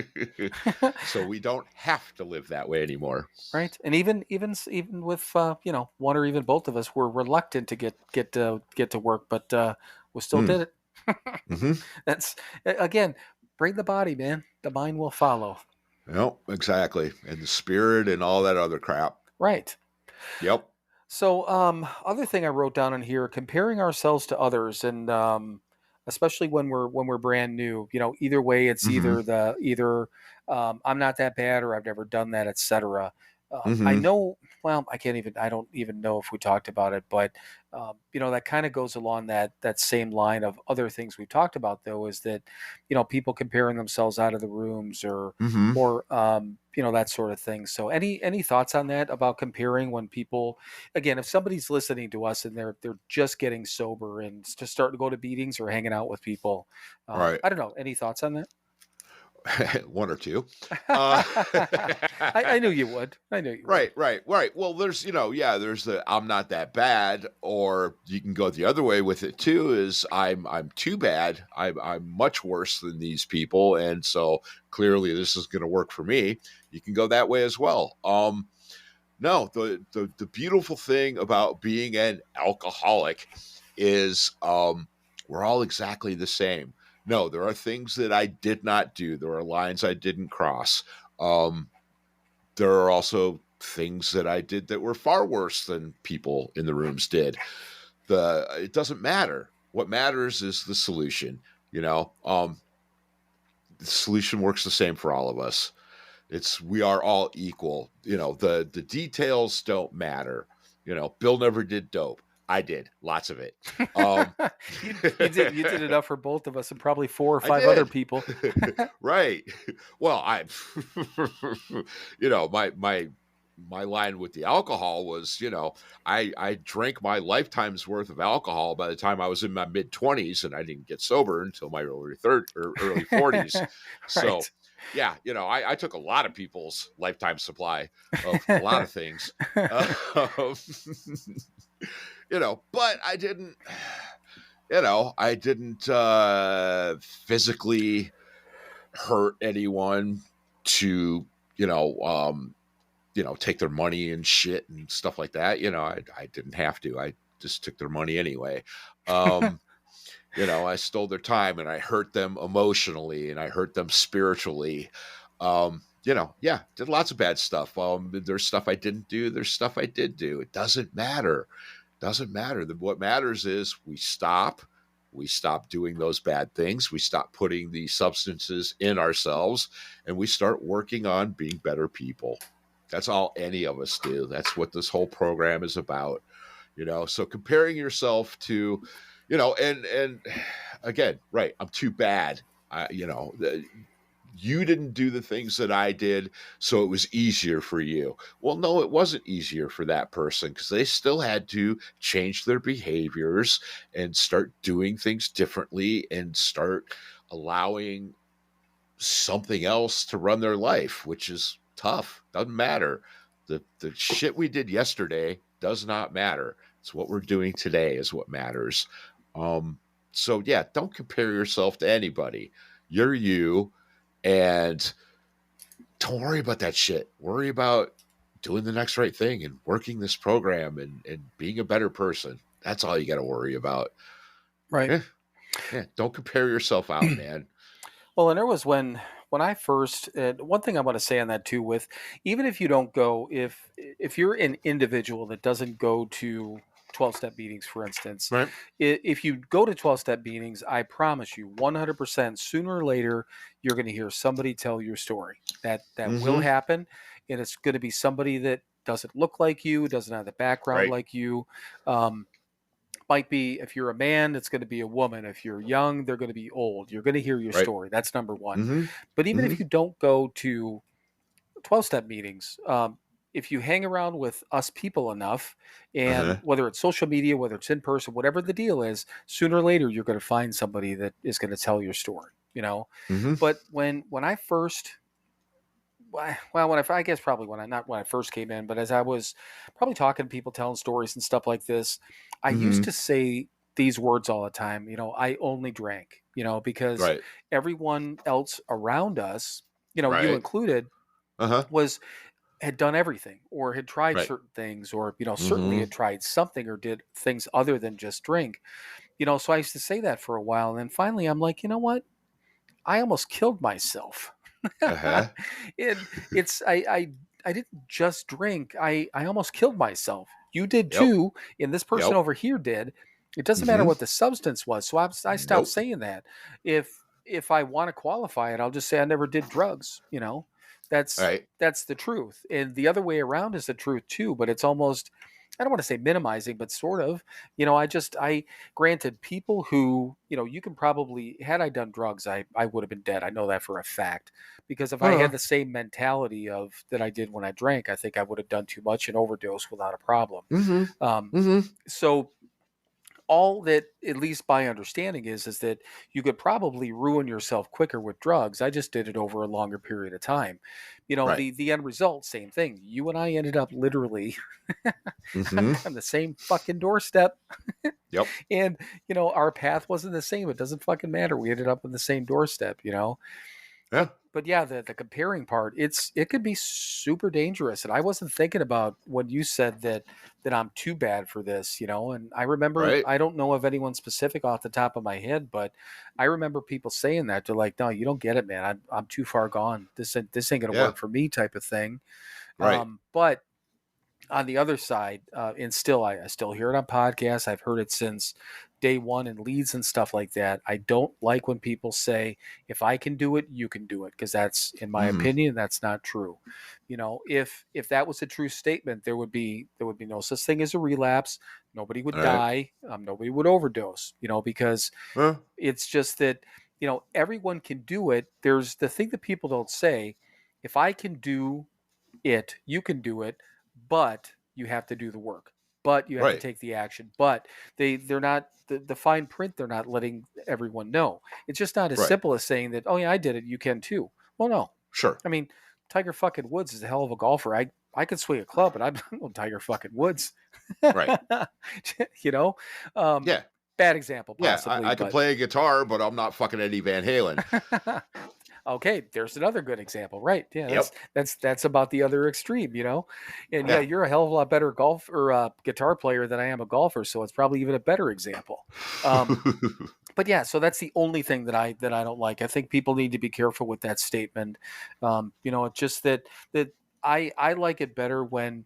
So we don't have to live that way anymore. Right. And even with one or even both of us were reluctant to get to work, but we still did it. That's again, bring the body, man. The mind will follow. Yep, exactly. And the spirit and all that other crap. Right. Yep. So, other thing I wrote down in here, comparing ourselves to others, and especially when we're brand new, either way, it's either I'm not that bad or I've never done that, etc. I know. Well, I don't even know if we talked about it, but that kind of goes along that same line of other things we've talked about. Though, is that people comparing themselves out of the rooms or that sort of thing. So, any thoughts on that about comparing when people, again, if somebody's listening to us and they're just getting sober and just starting to go to meetings or hanging out with people, Right. I don't know. Any thoughts on that? One or two. I knew you would. I knew you would. Right. Well, there's, there's the I'm not that bad, or you can go the other way with it too, is I'm too bad. I'm much worse than these people. And so clearly this is going to work for me. You can go that way as well. No, the beautiful thing about being an alcoholic is we're all exactly the same. No, there are things that I did not do. There are lines I didn't cross. There are also things that I did that were far worse than people in the rooms did. It doesn't matter. What matters is the solution. The solution works the same for all of us. We are all equal. The details don't matter. Bill never did dope. I did lots of it. You did enough for both of us and probably 4 or I 5 other did. people. Right. Well, my line with the alcohol was, I drank my lifetime's worth of alcohol by the time I was in my mid 20s, and I didn't get sober until my early 40s. So, Right. yeah, I took a lot of people's lifetime supply of a lot of things. But I didn't, physically hurt anyone to, take their money and shit and stuff like that. I didn't have to. I just took their money anyway. I stole their time, and I hurt them emotionally, and I hurt them spiritually. Did lots of bad stuff. There's stuff I didn't do. There's stuff I did do. It doesn't matter. What matters is we stop doing those bad things. We stop putting the substances in ourselves, and we start working on being better people. That's all any of us do. That's what this whole program is about. So comparing yourself to, and again, right, I'm too bad. You didn't do the things that I did, so it was easier for you. Well, no, it wasn't easier for that person, because they still had to change their behaviors and start doing things differently and start allowing something else to run their life, which is tough. Doesn't matter. The shit we did yesterday does not matter. It's what we're doing today is what matters. So yeah, don't compare yourself to anybody. You're you. And don't worry about that shit. Worry about doing the next right thing and working this program and being a better person. That's all you got to worry about. Right. Yeah. Don't compare yourself out, man. Well, and there was when I first one thing I want to say on that too, with even if you don't go, if you're an individual that doesn't go to 12-step meetings, for instance, Right. if you go to 12-step meetings, I promise you 100% sooner or later you're going to hear somebody tell your story. That will happen, and it's going to be somebody that doesn't look like you, doesn't have the background Right. like you. Might be, if you're a man, it's going to be a woman. If you're young, they're going to be old. You're going to hear your Right. story. That's number one. Mm-hmm. But even if you don't go to 12-step meetings, if you hang around with us people enough, and whether it's social media, whether it's in person, whatever the deal is, sooner or later you're going to find somebody that is going to tell your story. But when I first, well, I guess probably not when I first came in, but as I was probably talking to people, telling stories and stuff like this, I used to say these words all the time. I only drank. Because Right. everyone else around us, Right. you included, had done everything or had tried certain things, or certainly had tried something or did things other than just drink. So I used to say that for a while, and then finally I'm like, you know what? I almost killed myself. It's I didn't just drink. I almost killed myself. You did too, and this person over here did. It doesn't matter what the substance was. So I stopped saying that. If I want to qualify it, I'll just say I never did drugs. That's the truth. And the other way around is the truth too. But it's almost, I don't want to say minimizing, but sort of. I granted people who, you can probably, had I done drugs, I would have been dead. I know that for a fact. Because if I had the same mentality that I did when I drank, I think I would have done too much and overdosed without a problem. So all that, at least by understanding, is that you could probably ruin yourself quicker with drugs. I just did it over a longer period of time. The end result, same thing. You and I ended up literally on the same fucking doorstep. And our path wasn't the same. It doesn't fucking matter. We ended up on the same doorstep. Yeah. But yeah, the comparing part, it could be super dangerous. And I wasn't thinking about when you said that I'm too bad for this, you know. And I remember, Right. I don't know of anyone specific off the top of my head, but I remember people saying that. They're like, "No, you don't get it, man. I'm too far gone. This ain't gonna Yeah. work for me," type of thing. Right. But on the other side, and still, I still hear it on podcasts. I've heard it since day one in leads and stuff like that. I don't like when people say, "If I can do it, you can do it," because that's, in my Hmm. opinion, that's not true. You know, if that was a true statement, there would be no such thing as a relapse. Nobody would All right. die. Nobody would overdose. You know, because Huh? it's just that, everyone can do it. There's the thing that people don't say: if I can do it, you can do it, but you have to do the work, but you have to Right. take the action. But they're not, the fine print, they're not letting everyone know. It's just not as Right. simple as saying that, "Oh yeah, I did it, you can too." Well, no. Sure. I mean, Tiger fucking Woods is a hell of a golfer. I could swing a club, but I'm no Tiger fucking Woods. Right. you know um Yeah. Bad example Yeah. possibly, I can but play a guitar, but I'm not fucking Eddie Van Halen. okay, there's another good example, right? Yeah, that's Yep. that's that's about the other extreme, and yeah, Yeah. you're a hell of a lot better golf or guitar player than I am a golfer, so it's probably even a better example. um but yeah, so that's the only thing that I don't like. I think people need to be careful with that statement. It's just that I like it better when,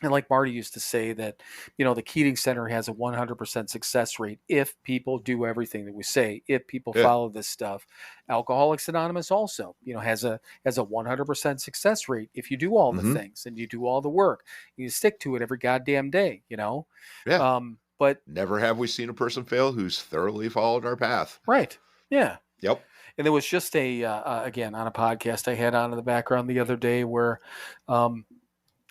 and like Marty used to say, that, the Keating Center has a 100% success rate if people do everything that we say, if people Yeah. follow this stuff. Alcoholics Anonymous also, has a 100% success rate if you do all the Hmm. things and you do all the work. You stick to it every goddamn day, Yeah. But Never have we seen a person fail who's thoroughly followed our path. right, yeah. Yep. And there was just again, on a podcast I had on in the background the other day where, and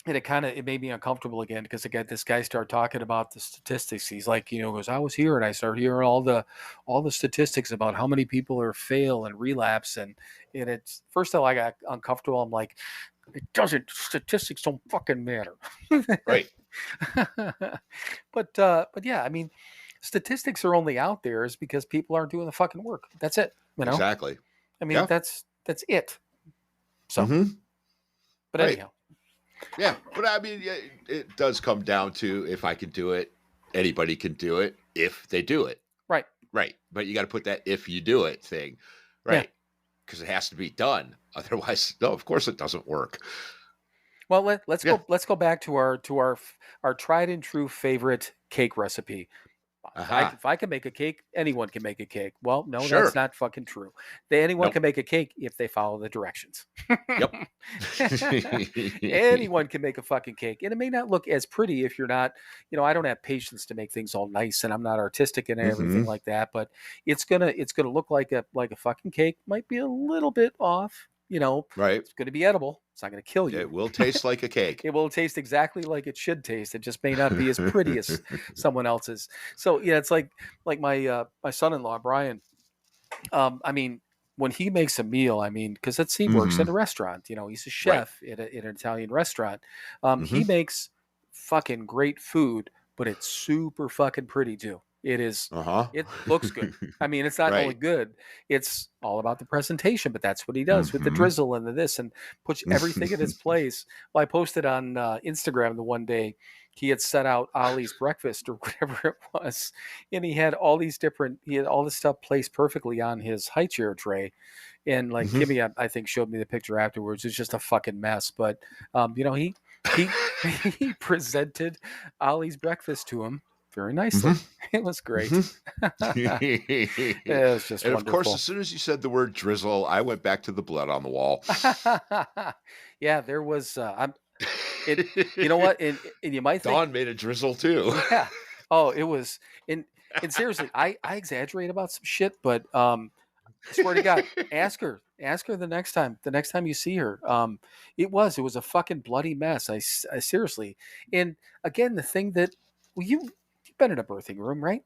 it made me uncomfortable again, because again, this guy started talking about the statistics. He's like, goes, "I was here and I started hearing all the statistics about how many people are fail and relapse." And it's, first of all, I got uncomfortable. I'm like, it doesn't, statistics don't fucking matter. Right. But yeah, I mean, statistics are only out there is because people aren't doing the fucking work. That's it. Exactly. I mean, Yeah. that's it. So, Hmm. but Right. anyhow, Yeah. But I mean, yeah, it does come down to, if I can do it, anybody can do it if they do it. right. Right. But you got to put that "if you do it" thing. Yeah. Right. Because it has to be done. Otherwise, no, of course it doesn't work. Well, let's Yeah. go back to our tried and true favorite cake recipe. Aha. If I can make a cake, anyone can make a cake. Well, no, that's Sure. not fucking true. Anyone Nope. can make a cake if they follow the directions. Yep. Anyone can make a fucking cake, and it may not look as pretty if you're not. I don't have patience to make things all nice, and I'm not artistic and everything Hmm. like that. But it's gonna look like a fucking cake. Might be a little bit off. Right. It's gonna be edible. It's not gonna kill you. It will taste like a cake. It will taste exactly like it should taste. It just may not be as pretty as someone else's. So yeah, it's like my son-in-law Brian. I mean, when he makes a meal, I mean, because he works in Hmm. a restaurant. He's a Right. chef in an Italian restaurant. Hmm. He makes fucking great food, but it's super fucking pretty too. It is. Uh-huh. It looks good. I mean, it's not only Right. good; it's all about the presentation. But that's what he does with the Hmm. drizzle and the this, and puts everything in its place. Well, I posted on Instagram the one day he had set out Ollie's breakfast or whatever it was, and he had all this stuff placed perfectly on his high chair tray. And like Hmm. Kimmy, I think, showed me the picture afterwards. It's just a fucking mess. But he he presented Ollie's breakfast to him very nicely. Hmm. It was great. Hmm. It was just And of course, wonderful. as soon as you said the word drizzle, I went back to the blood on the wall. Yeah, there was. It. You know what? And you might think, Dawn made a drizzle too. yeah. Oh, it was. And seriously, I exaggerate about some shit, but I swear to God, ask her the next time you see her. It was a fucking bloody mess. I seriously. And again, the thing that, well, you've been in a birthing room, right?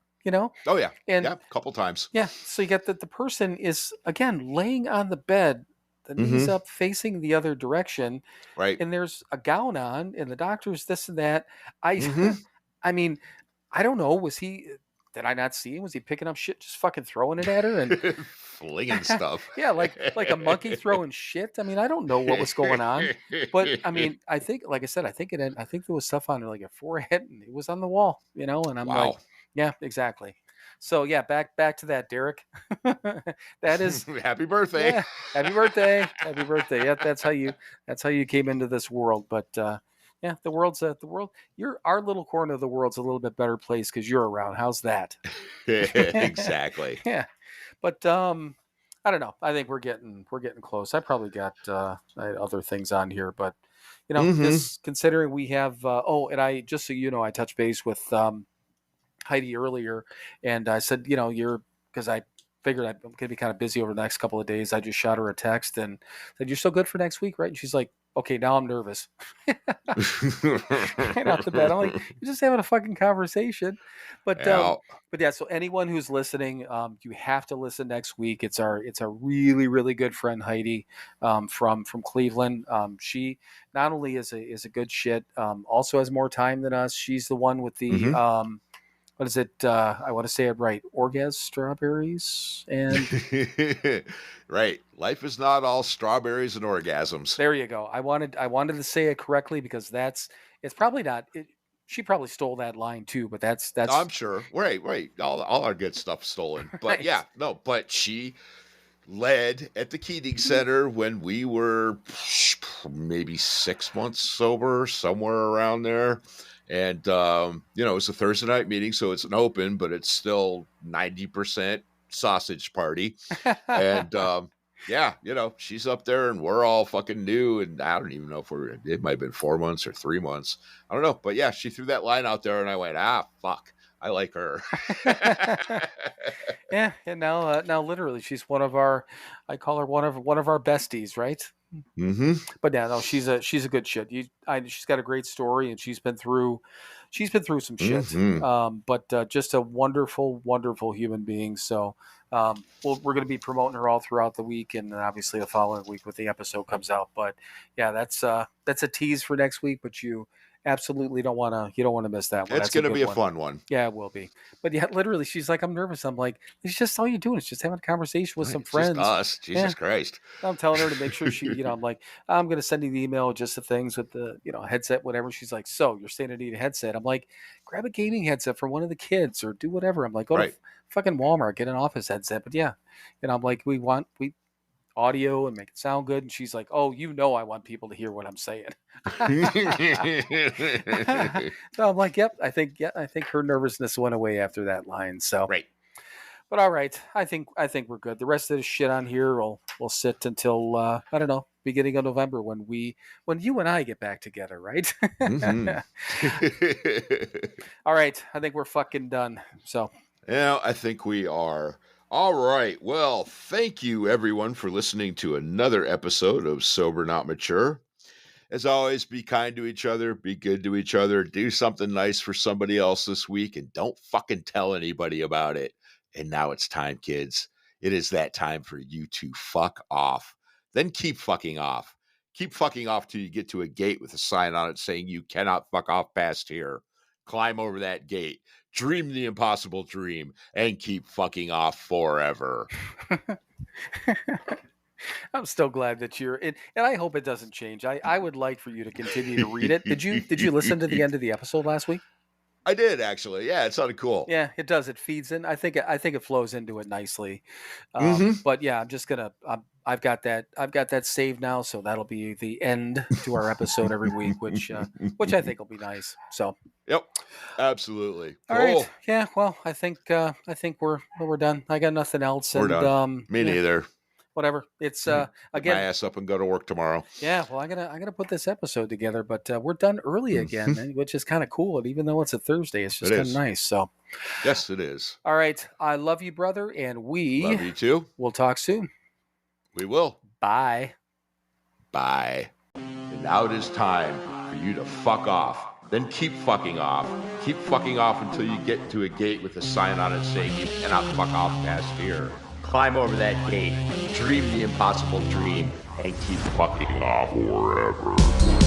Oh yeah. And Yeah, a couple times. yeah, so you get that the person is again laying on the bed, the knees Hmm. up, facing the other direction, Right. and there's a gown on, and the doctor's this and that. I, Hmm. I mean, I don't know. Was he? did I not see him? Was he picking up shit, just fucking throwing it at her? And Flinging stuff. yeah, like a monkey throwing shit. I mean, I don't know what was going on, but I mean, I think, like I said, I think there was stuff on her, like her forehead, and it was on the wall, you know. And I'm like, Wow. yeah, exactly. So yeah, back to that, Derek. That is, Happy birthday. yeah, happy birthday, happy birthday. Yeah, that's how you came into this world. But yeah, the world's our little corner of the world's a little bit better place because you're around. How's that? Exactly. Yeah, but I don't know. I think we're getting close. I probably got other things on here, but you know, this considering we have. And I just so you know, I touched base with Heidi earlier, and I said, you know, because I figured I'm going to be kind of busy over the next couple of days. I just shot her a text and said, "You're still good for next week, right?" And she's like, "Okay, now I'm nervous." Right off the bat, I'm like, "You're just having a fucking conversation," but yeah. So anyone who's listening, you have to listen next week. It's our really really good friend Heidi from Cleveland. She not only is a good shit, also has more time than us. She's the one with the what is it? I want to say it right. Orgasm strawberries and right. Life is not all strawberries and orgasms. There you go. I wanted to say it correctly because it's probably not. She probably stole that line too, but that's. I'm sure. Right. All our good stuff stolen. But right. Yeah, no. But she led at the Keating Center when we were maybe 6 months sober, somewhere around there. And, you know, it's a Thursday night meeting, so it's an open, but it's still 90% sausage party. And, yeah, you know, she's up there and we're all fucking new. And I don't even know if it might have been 4 months or 3 months. I don't know. But yeah, she threw that line out there and I went, fuck. I like her. Yeah. And now literally she's I call her one of our besties, right? Mm-hmm. But yeah, no, she's a good shit. She's got a great story, and she's been through some shit. Mm-hmm. But just a wonderful, wonderful human being. So we're going to be promoting her all throughout the week, and then obviously the following week when the episode comes out. But yeah, that's a tease for next week. But you absolutely don't want to miss that one. It's going to be a fun one. Yeah, it will be. But yeah, literally, she's like, I'm nervous. I'm like, it's just all you're doing. It's just having a conversation with some friends. Just us. Jesus Christ. I'm telling her to make sure she, I'm like, I'm going to send you the email, just the things with the, headset, whatever. She's like, so you're saying I need a headset. I'm like, grab a gaming headset for one of the kids or do whatever. I'm like, go to fucking Walmart, get an office headset. But yeah, I'm like, we audio and make it sound good. And she's like, oh, I want people to hear what I'm saying. So I'm like, yep, I think her nervousness went away after that line. So right. But all right, I think we're good. The rest of the shit on here will sit until I don't know, beginning of November when you and I get back together, right? Mm-hmm. All right, I think we're fucking done. So yeah, I think we are. All right. Well, thank you everyone for listening to another episode of Sober Not Mature. As always, be kind to each other, be good to each other, do something nice for somebody else this week, and don't fucking tell anybody about it. And now it's time, kids. It is that time for you to fuck off. Then keep fucking off. Keep fucking off till you get to a gate with a sign on it saying you cannot fuck off past here. Climb over that gate. Dream the impossible dream and keep fucking off forever. I'm still glad that you're in, and I hope it doesn't change. I would like for you to continue to read it. Did you listen to the end of the episode last week? I did actually. Yeah, it sounded cool. Yeah, it does. It feeds in. I think it flows into it nicely. Mm-hmm. But yeah, I'm just gonna. I've got that saved now, so that'll be the end to our episode every week, which I think will be nice. So. Yep, absolutely. All right. Yeah. Well, I think we're done. I got nothing else. We're done. Me neither. Whatever. It's Get again. my ass up and go to work tomorrow. Yeah. Well, I gotta put this episode together, but we're done early again, which is kind of cool. And even though it's a Thursday, it's just kind of nice. So. Yes, it is. All right. I love you, brother, and we love you too. We'll talk soon. We will. Bye. Bye. And now it is time for you to fuck off. Then keep fucking off. Keep fucking off until you get to a gate with a sign on it saying you cannot fuck off past here. Climb over that gate, dream the impossible dream, and keep fucking off forever.